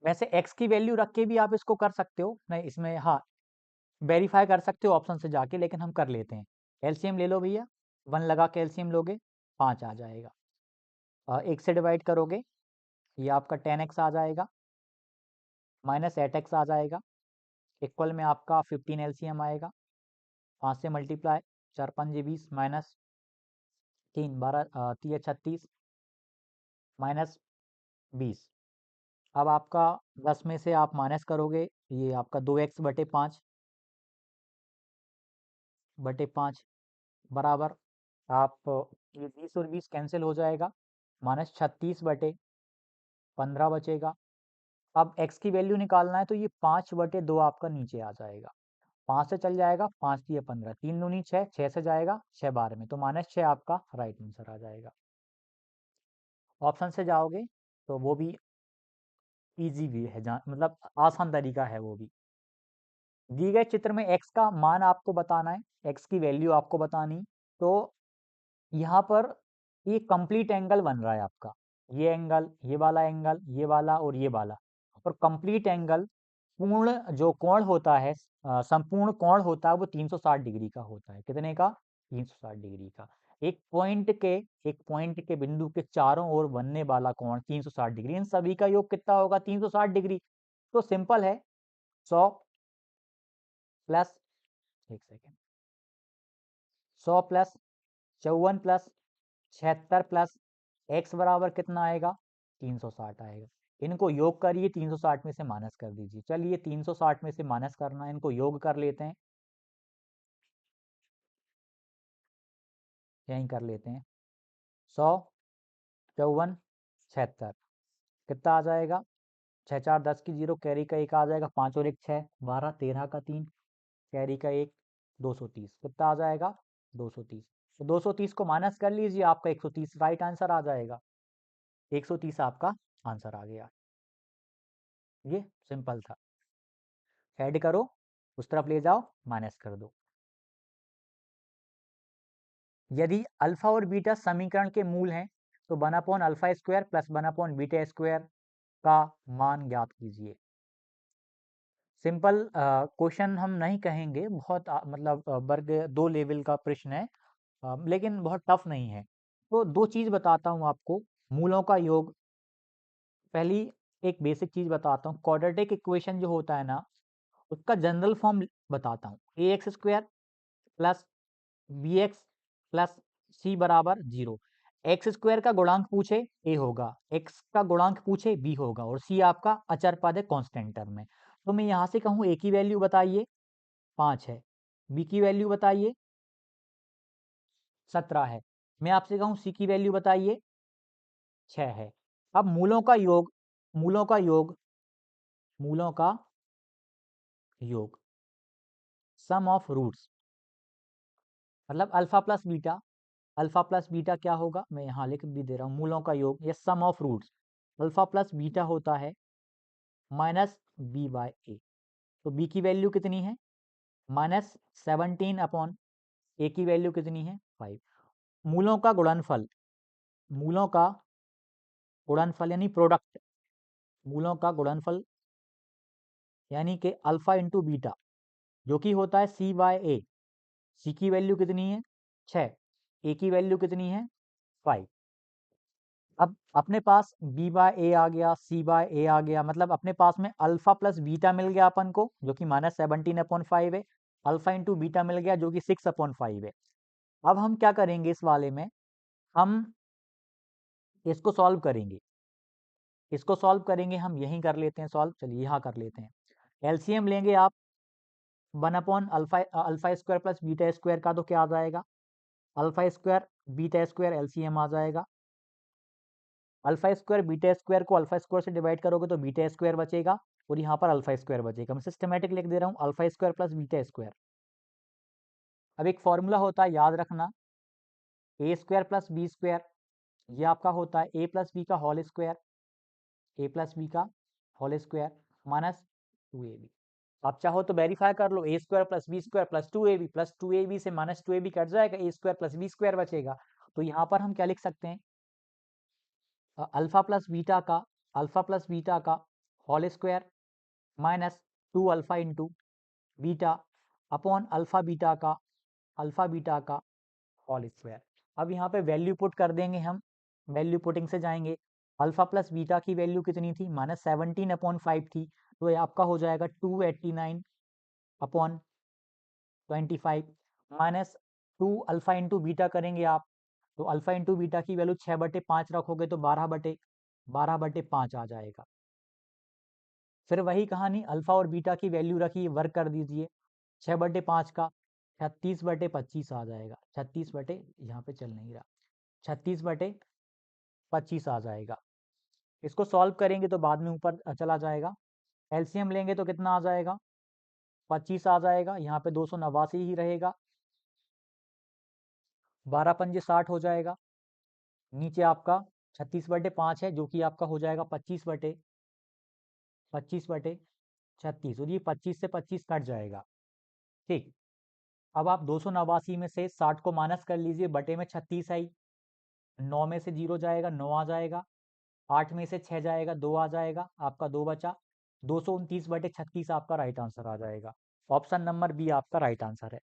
वैसे x की वैल्यू रख के भी आप इसको कर सकते हो, नहीं इसमें हाँ वेरीफाई कर सकते हो ऑप्शन से जाके, लेकिन हम कर लेते हैं। एलसीएम ले लो भैया, 1 लगा के एलसीएम लोगे 5 आ जाएगा। 1 से डिवाइड करोगे ये आपका 10x आ जाएगा माइनस 8x आ जाएगा, इक्वल में आपका 15 एलसीएम आएगा, 5 से मल्टीप्लाई, 4 5 20 माइनस 3 12 3 36 माइनस 20। अब आपका 10 में से आप माइनस करोगे, ये आपका 2x/5 बराबर, आप ये 20 और 20 कैंसिल हो जाएगा, माइनस 36/15 बचेगा। अब x की वैल्यू निकालना है तो ये 5/2 आपका नीचे आ जाएगा, 5 से चल जाएगा, 5 दिए 15, 3 दूनी 6, 6 से जाएगा 6 12 में, तो -6 आपका राइट आंसर आ जाएगा। ऑप्शन से जाओगे तो वो भी इजी भी है, मतलब आसान तरीका है वो भी। दिए गए चित्र में x का मान आपको बताना है, x की वैल्यू आपको बतानी, तो यहाँ पर ये कंप्लीट एंगल बन रहा है आपका, ये एंगल, ये वाला एंगल, ये वाला और ये वाला, और कंप्लीट एंगल पूर्ण जो कोण होता है, संपूर्ण कोण होता है वो 360 डिग्री का होता है। कितने का? 360 डिग्री का। एक पॉइंट के बिंदु के चारों ओर बनने वाला कोण 360 डिग्री, इन सभी का योग कितना होगा? 360 डिग्री। तो सिंपल है, 100 प्लस, एक second, 100 plus 54 plus 76 plus x बराबर कितना आएगा? 360 आएगा। इनको योग करिए, 360 में से माइनस कर दीजिए। चलिए 360 में से माइनस करना है, इनको योग कर लेते हैं, यहीं कर लेते हैं। 100 54 76 कितना आ जाएगा? 6 4 10 की 0, कैरी का 1 आ जाएगा, 5 और 1 6 12 13 का 3, कैरी का 1 230 कितना आ जाएगा? 230। तो 230 को माइनस कर लीजिए, आपका 130 राइट आंसर आ जाएगा। 130 आपका आंसर आ गया। ये सिंपल था, ऐड करो, उस तरफ ले जाओ, माइनस कर दो। यदि अल्फा और बीटा समीकरण के मूल हैं तो 1/अल्फा² प्लस 1/बीटा² का मान ज्ञात कीजिए। सिंपल क्वेश्चन हम नहीं कहेंगे, बहुत मतलब वर्ग 2 लेवल का प्रश्न है, लेकिन बहुत टफ नहीं है। तो दो चीज बताता हूँ आपको, मूलों का योग, पहली एक बेसिक चीज बताता हूँ, क्वाड्रेटिक इक्वेशन जो होता है ना, उसका जनरल फॉर्म बताता हूँ, ax² plus bx plus c बराबर 0। x² का गुणांक पूछे a होगा, x का गुणांक पूछे b होगा, और c आपका अचर पद है कांस्टेंट टर्म में। तो मैं यहाँ से कहूँ a की वैल्यू बताइए 5 है, b की वैल्यू बताइए 17 है, मैं आपसे कहूँ c की वैल्यू बताइए 6 है। अब मूलों का योग, मूलों का योग, मूलों का योग, सम ऑफ रूट्स, मतलब alpha plus beta, alpha plus beta क्या होगा, मैं यहाँ लिख भी दे रहा हूँ, मूलों का योग या sum of roots, alpha plus beta होता है माइनस b/a। तो b की वैल्यू कितनी है? -17/a की वैल्यू कितनी है? 5। मूलों का गुणनफल, मूलों का गुणनफल यानी प्रोडक्ट, मूलों का गुणनफल यानी कि अल्फा इंटू बीटा, जो कि होता है c/a। c की वैल्यू कितनी है? 6, a की वैल्यू कितनी है? 5। अब अपने पास b/a आ गया, c/a आ गया, मतलब अपने पास में अल्फा प्लस बीटा मिल गया अपन को, जो कि -17/5 है, अल्फा इंटू बीटा मिल गया जो कि 6/5 है। अब हम क्या करेंगे इस वाले में, हम इसको सॉल्व करेंगे, इसको सॉल्व करेंगे हम, यहीं कर लेते हैं सॉल्व, चलिए यहाँ कर लेते हैं। एलसीएम लेंगे आप 1 alpha square plus beta square का, तो क्या आ जाएगा, alpha square beta square LCM आ जाएगा। अल्फा स्क्वायर बीटा स्क्वायर को अल्फा स्क्वायर से डिवाइड करोगे तो बीटा स्क्वायर बचेगा, और यहाँ पर अल्फा स्क्वायर बचेगा। मैं सिस्टमेटिक लिख दे रहा हूँ, alpha square plus beta square. अब एक फॉर्मूला होता है, याद रखना, A square plus B square, ये आपका होता है ए प्लस बी का whole square, A plus B का होल स्क्वायर माइनस 2ab। आप चाहो तो वेरीफाई कर लो, A square plus B square plus two A B से माइनस 2ab कट जाएगा, A square plus B square बचेगा। तो यहाँ पर हम क्या लिख सकते हैं, अल्फा प्लस बीटा का whole square minus 2 alpha into beta upon alpha beta का होल स्क्वायर। अब यहाँ पे वैल्यू पुट कर देंगे हम, वैल्यू पुटिंग से जाएंगे। अल्फा प्लस बीटा की वैल्यू कितनी थी, -17/5 थी, तो ये आपका हो जाएगा 289/25 माइनस 2 अल्फा इंटू बीटा करेंगे आप, तो अल्फा इंटू बीटा की वैल्यू 6/5 रखोगे तो 12/5 आ जाएगा। फिर वही कहानी, अल्फा और बीटा की वैल्यू रखिए, वर्क कर दीजिए, 6/5 का 36/25 आ जाएगा, 36 बटे, यहाँ पे चल नहीं रहा, 36/25 आ जाएगा। इसको सॉल्व करेंगे तो बाद में ऊपर चला जाएगा। एलसीएम लेंगे तो कितना आ जाएगा, 25 आ जाएगा, यहाँ पे 289 ही रहेगा, 12 पंजे 60 हो जाएगा। नीचे आपका 36/5 है, जो कि आपका हो जाएगा 25/36, और ये 25 से 25 कट जाएगा। ठीक, अब आप 289 में से 60 को माइनस कर लीजिए, बटे में 36 आई, 9 में से 0 जाएगा, 9 आ जाएगा, 8 में से 6 जाएगा, 2 आ जाएगा, आपका 2 बचा, 229/36 आपका राइट आंसर आ जाएगा। ऑप्शन नंबर बी आपका राइट आंसर है।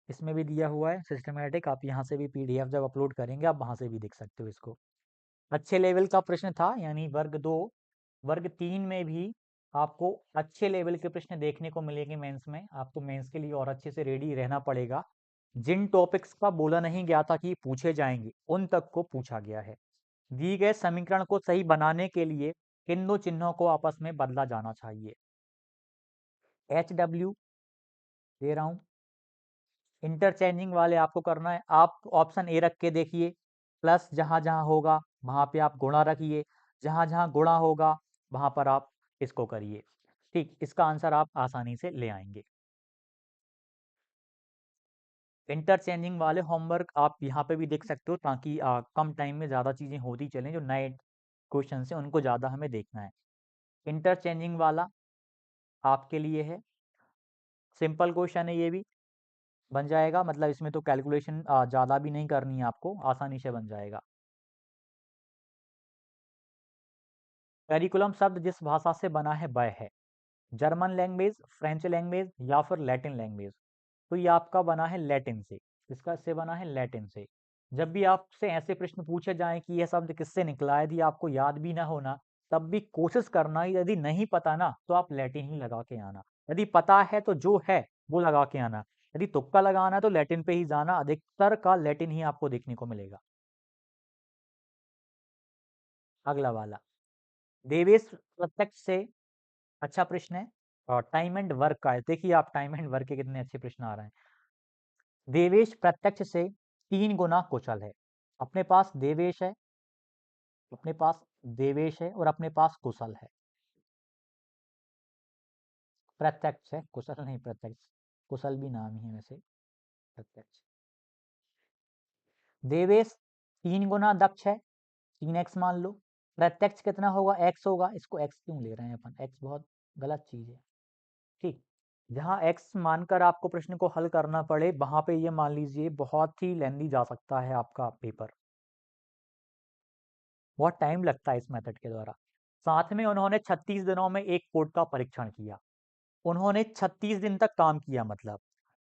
इसमें भी दिया हुआ है सिस्टमेटिक, आप यहाँ से भी पीडीएफ जब अपलोड करेंगे आप वहाँ से भी देख सकते हो इसको। अच्छे लेवल का प्रश्न था, यानी वर्ग 2, वर्ग 3 में भी आपको अच्छे लेवल के प्रश्न देखने को मिलेंगे मेंस में। आपको मेंस के लिए और अच्छे से रेडी रहना पड़ेगा। जिन टॉपिक्स का बोला नहीं गया था कि पूछे जाएंगे, उन तक को पूछा गया है। दिए गए समीकरण को सही बनाने के लिए किन दो चिन्हों को आपस में बदला जाना चाहिए। HW दे रहा हूं, इंटरचेंजिंग वाले आपको करना है। आप ऑप्शन ए रख के देखिए, प्लस जहां जहां होगा वहां पे आप गुणा रखिए, जहां जहां गुणा होगा वहां पर आप इसको करिए। ठीक, इसका आंसर आप आसानी से ले आएंगे। इंटरचेंजिंग वाले होमवर्क आप यहाँ पे भी देख सकते हो, ताकि कम टाइम में ज़्यादा चीज़ें होती चलें। जो नए क्वेश्चन है उनको ज़्यादा हमें देखना है। इंटरचेंजिंग वाला आपके लिए है, सिंपल क्वेश्चन है, ये भी बन जाएगा। मतलब इसमें तो कैलकुलेशन ज़्यादा भी नहीं करनी है आपको, आसानी से बन जाएगा। करिकुलम शब्द जिस भाषा से बना है वह है जर्मन लैंग्वेज, फ्रेंच लैंग्वेज या फिर लैटिन लैंग्वेज। तो ये आपका बना है लैटिन से, इसका से बना है लैटिन से। जब भी आपसे ऐसे प्रश्न पूछे जाएं कि यह शब्द किससे निकला है, यदि आपको याद भी ना होना, तब भी कोशिश करना, यदि नहीं पता ना तो आप लैटिन ही लगा के आना। यदि पता है तो जो है वो लगा के आना। यदि तुक्का लगाना है तो लैटिन पे ही जाना, अधिकतर का लैटिन ही आपको देखने को मिलेगा। अगला वाला, देवेश प्रत्यक्ष से, अच्छा प्रश्न है, और टाइम एंड वर्क का है। देखिए आप टाइम एंड वर्क के कितने अच्छे प्रश्न आ रहे हैं। देवेश प्रत्यक्ष से 3 गुना कुशल है। अपने पास देवेश है, अपने पास देवेश है और अपने पास कुशल है। प्रत्यक्ष है, कुशल नहीं, प्रत्यक्ष, कुशल भी नाम ही है वैसे, प्रत्यक्ष। देवेश 3 गुना दक्ष है, 3x मान लो। प्रत्यक्ष कितना होगा, x होगा। इसको x क्यों ले रहे हैं अपन, x बहुत गलत चीज है। ठीक, जहाँ x मानकर आपको प्रश्न को हल करना पड़े, वहां पे ये मान लीजिए बहुत ही लेंदी जा सकता है आपका पेपर, बहुत टाइम लगता है इस मेथड के द्वारा। साथ में उन्होंने 36 दिनों में एक कोड का परीक्षण किया। उन्होंने 36 दिन तक काम किया, मतलब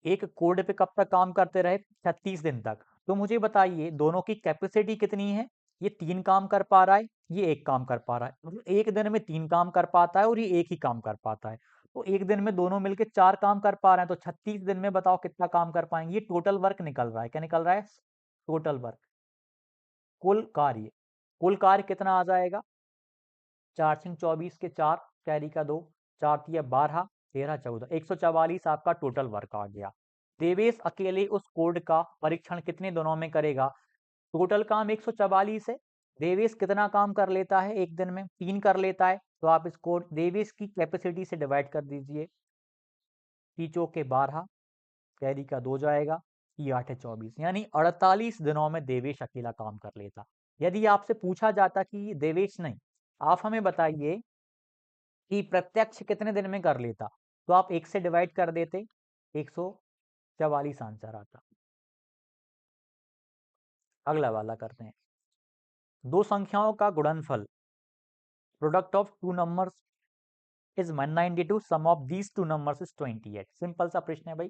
एक कोड पे कब तक काम करते रहे, 36 दिन तक। तो मुझे बताइए दोनों की कैपेसिटी कितनी है। ये 3 काम कर पा रहा है, ये 1 काम कर पा रहा है, मतलब एक दिन में 3 काम कर पाता है और ये 1 ही काम कर पाता है। तो एक दिन में दोनों मिलकर 4 काम कर पा रहे हैं, तो 36 दिन में बताओ कितना काम कर पाएंगे। ये टोटल वर्क निकल रहा है, क्या निकल रहा है, टोटल वर्क, कुल कार्य। कुल कार्य कितना आ जाएगा? 4 सिंह 24 के 4, कैरी का 2, 4 तिया 12, 13 14, 144 आपका टोटल वर्क आ गया। देवेश अकेले उस कोड का परीक्षण कितने दिनों में करेगा? टोटल काम 144 है। देवेश कितना काम कर लेता है एक दिन में? 3 कर लेता है। तो आप इसको देवेश की कैपेसिटी से डिवाइड कर दीजिए। 3 चौके 12, कैरी का 2 जाएगा, ये 8 है 24, यानी 48 दिनों में देवेश अकेला काम कर लेता। यदि आपसे पूछा जाता कि देवेश नहीं, आप हमें बताइए कि प्रत्यक्ष कितने दिन में कर लेता, तो आप 1 से डिवाइड कर देते, 144 आंसर आता। अगला वाला करते हैं। दो संख्याओं का गुणनफल, product of two numbers is 192, sum of these two numbers is 28। Simple सा प्रश्न है भाई।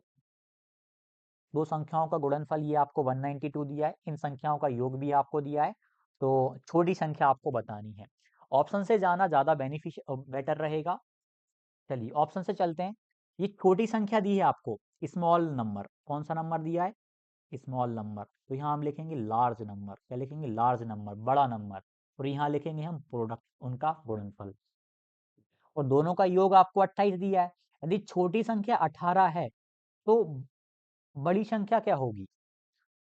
दो संख्याओं का गुणनफल ये आपको 192 दिया है, इन संख्याओं का योग भी आपको दिया है, तो छोटी संख्या आपको बतानी है। ऑप्शन से जाना ज्यादा बेटर रहेगा। चलिए ऑप्शन से चलते हैं। ये छोटी संख्या दी है आपको, स्मॉल नंबर, कौन सा नंबर दिया है? स्मॉल नंबर, तो यहाँ हम लिखेंगे लार्ज नंबर। क्या लिखेंगे? लार्ज नंबर, बड़ा नंबर। और यहाँ लिखेंगे हम प्रोडक्ट, उनका गुणनफल। और दोनों का योग आपको 28 दिया है। यदि छोटी संख्या 18 है तो बड़ी संख्या क्या होगी?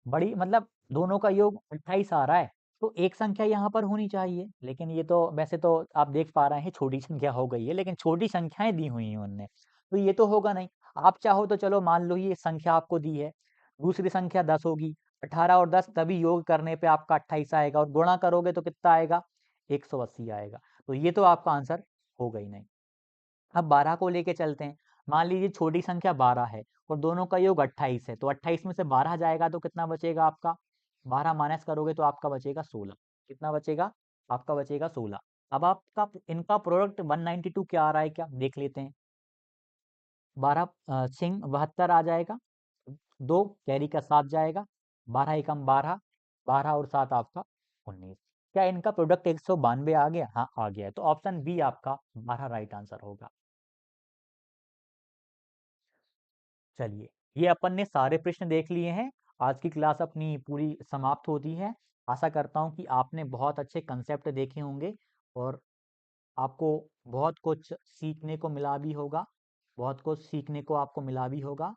बड़ी मतलब दोनों का योग 28 आ रहा है, तो एक संख्या यहाँ पर होनी चाहिए, लेकिन ये तो वैसे तो आप देख पा रहे हैं छोटी संख्या हो गई है, लेकिन छोटी संख्याएं दी हुई हैं उनने, तो ये तो होगा नहीं। आप चाहो तो चलो मान लो ये संख्या आपको दी है, दूसरी संख्या 10 होगी, 18 और 10 तभी योग करने पे आपका 28 आएगा, और गुणा करोगे तो कितना आएगा? 180 आएगा। तो ये तो आपका आंसर होगा ही नहीं। अब 12 को लेके चलते हैं। मान लीजिए छोटी संख्या 12 है और दोनों का योग 28 है, तो 28 में से 12 जाएगा तो कितना बचेगा आपका? 12 माइनस करोगे तो आपका बचेगा 16। कितना बचेगा? आपका बचेगा 16। अब आपका इनका प्रोडक्ट 192 क्या आ रहा है, क्या देख लेते हैं। 12 सिंह 72 आ जाएगा, 2 कैरी का 7 जाएगा, 12 एकम 12, 12 और 7 आपका 19। क्या इनका प्रोडक्ट 192 आ गया? हाँ आ गया है, तो ऑप्शन बी आपका 12 राइट आंसर होगा। चलिए, ये अपन ने सारे प्रश्न देख लिए हैं। आज की क्लास अपनी पूरी समाप्त होती है। आशा करता हूँ कि आपने बहुत अच्छे कंसेप्ट देखे होंगे और आपको बहुत कुछ सीखने को मिला भी होगा। बहुत कुछ सीखने को आपको मिला भी होगा।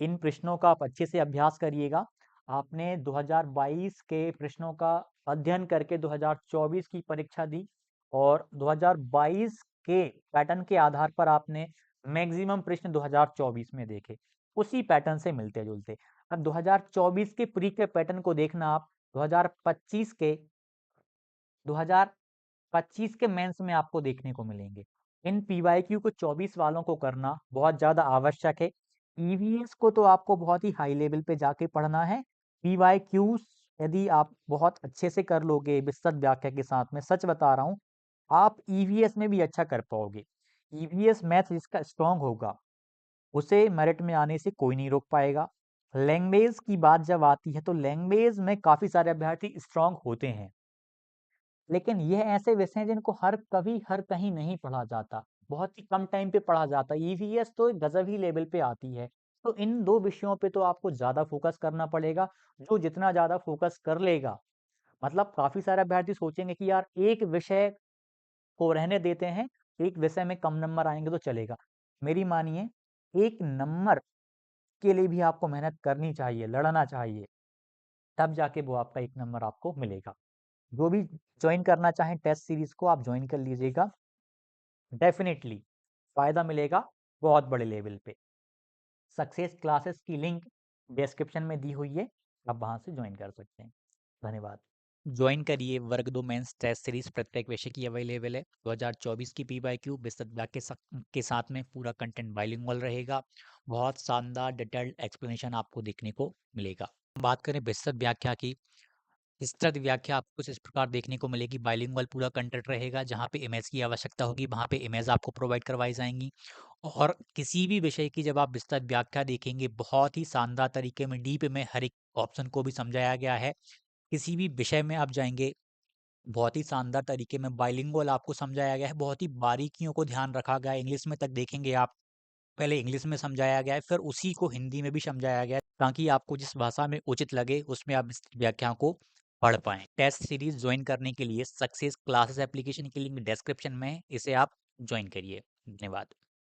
इन प्रश्नों का आप अच्छे से अभ्यास करिएगा। आपने 2022 के प्रश्नों का अध्ययन करके 2024 की परीक्षा दी, और 2022 के पैटर्न के आधार पर आपने मैक्सिमम प्रश्न 2024 में देखे, उसी पैटर्न से मिलते जुलते। अब 2024 के प्री के पैटर्न को देखना आप 2025 के 2025 के मेंस में आपको देखने को मिलेंगे। इन पीवाईक्यू को 24 वालों को करना बहुत ज़्यादा आवश्यक है। ईवीएस को तो आपको बहुत ही हाई लेवल पे जाके पढ़ना है। पीवाईक्यूज यदि आप बहुत अच्छे से कर लोगे विस्तृत व्याख्या के साथ में, सच बता रहा हूँ, आप ईवीएस में भी अच्छा कर पाओगे। ईवीएस मैथ जिसका स्ट्रांग होगा उसे मेरिट में आने से कोई नहीं रोक पाएगा। लैंग्वेज की बात जब आती है तो लैंग्वेज में काफ़ी सारे अभ्यर्थी स्ट्रांग होते हैं, लेकिन यह ऐसे विषय हैं जिनको हर कभी हर कहीं नहीं पढ़ा जाता, बहुत ही कम टाइम पे पढ़ा जाता है। ईवीएस तो एक गजब ही लेवल पे आती है। तो इन दो विषयों पे तो आपको ज़्यादा फोकस करना पड़ेगा। जो जितना ज़्यादा फोकस कर लेगा, मतलब काफ़ी सारे अभ्यर्थी सोचेंगे कि यार एक विषय को रहने देते हैं, एक विषय में कम नंबर आएंगे तो चलेगा। मेरी मानिए, एक नंबर के लिए भी आपको मेहनत करनी चाहिए, लड़ना चाहिए, तब जाके वो आपका एक नंबर आपको मिलेगा। जो भी ज्वाइन करना चाहें टेस्ट सीरीज को आप ज्वाइन कर लीजिएगा, डेफिनेटली फायदा मिलेगा बहुत बड़े लेवल पे। सक्सेस क्लासेस की लिंक डिस्क्रिप्शन में दी हुई है, आप वहां से ज्वाइन कर सकते हैं। धन्यवाद। ज्वाइन करिए वर्ग 2 मेंस टेस्ट सीरीज, प्रत्येक विषय की अवेलेबल है। 2024 की पी बाई क्यू विस्तृत व्याख्या के साथ में पूरा कंटेंट बाइलिंगुअल रहेगा। बहुत शानदार डिटेल्ड एक्सप्लेनेशन आपको देखने को मिलेगा। बात करें विस्तृत व्याख्या की, विस्तृत व्याख्या आपको कुछ इस प्रकार देखने को मिलेगी। बाइलिंगुअल पूरा कंटेंट रहेगा, जहाँ पे इमेज की आवश्यकता होगी वहाँ पे इमेज आपको प्रोवाइड करवाई जाएंगी। और किसी भी विषय की जब आप विस्तृत व्याख्या देखेंगे, बहुत ही शानदार तरीके में डीप में हर एक ऑप्शन को भी समझाया गया है। किसी भी विषय में आप जाएंगे, बहुत ही शानदार तरीके में बाइलिंगुअल आपको समझाया गया है, बहुत ही बारीकियों को ध्यान रखा गया है। इंग्लिश में तक देखेंगे आप, पहले इंग्लिश में समझाया गया है, फिर उसी को हिंदी में भी समझाया गया है, ताकि आपको जिस भाषा में उचित लगे उसमें आप इस व्याख्या को पढ़ पाएँ। टेस्ट सीरीज़ जॉइन करने के लिए सक्सेस क्लासेस एप्लीकेशन की लिंक डिस्क्रिप्शन में है, इसे आप जॉइन करिए। धन्यवाद।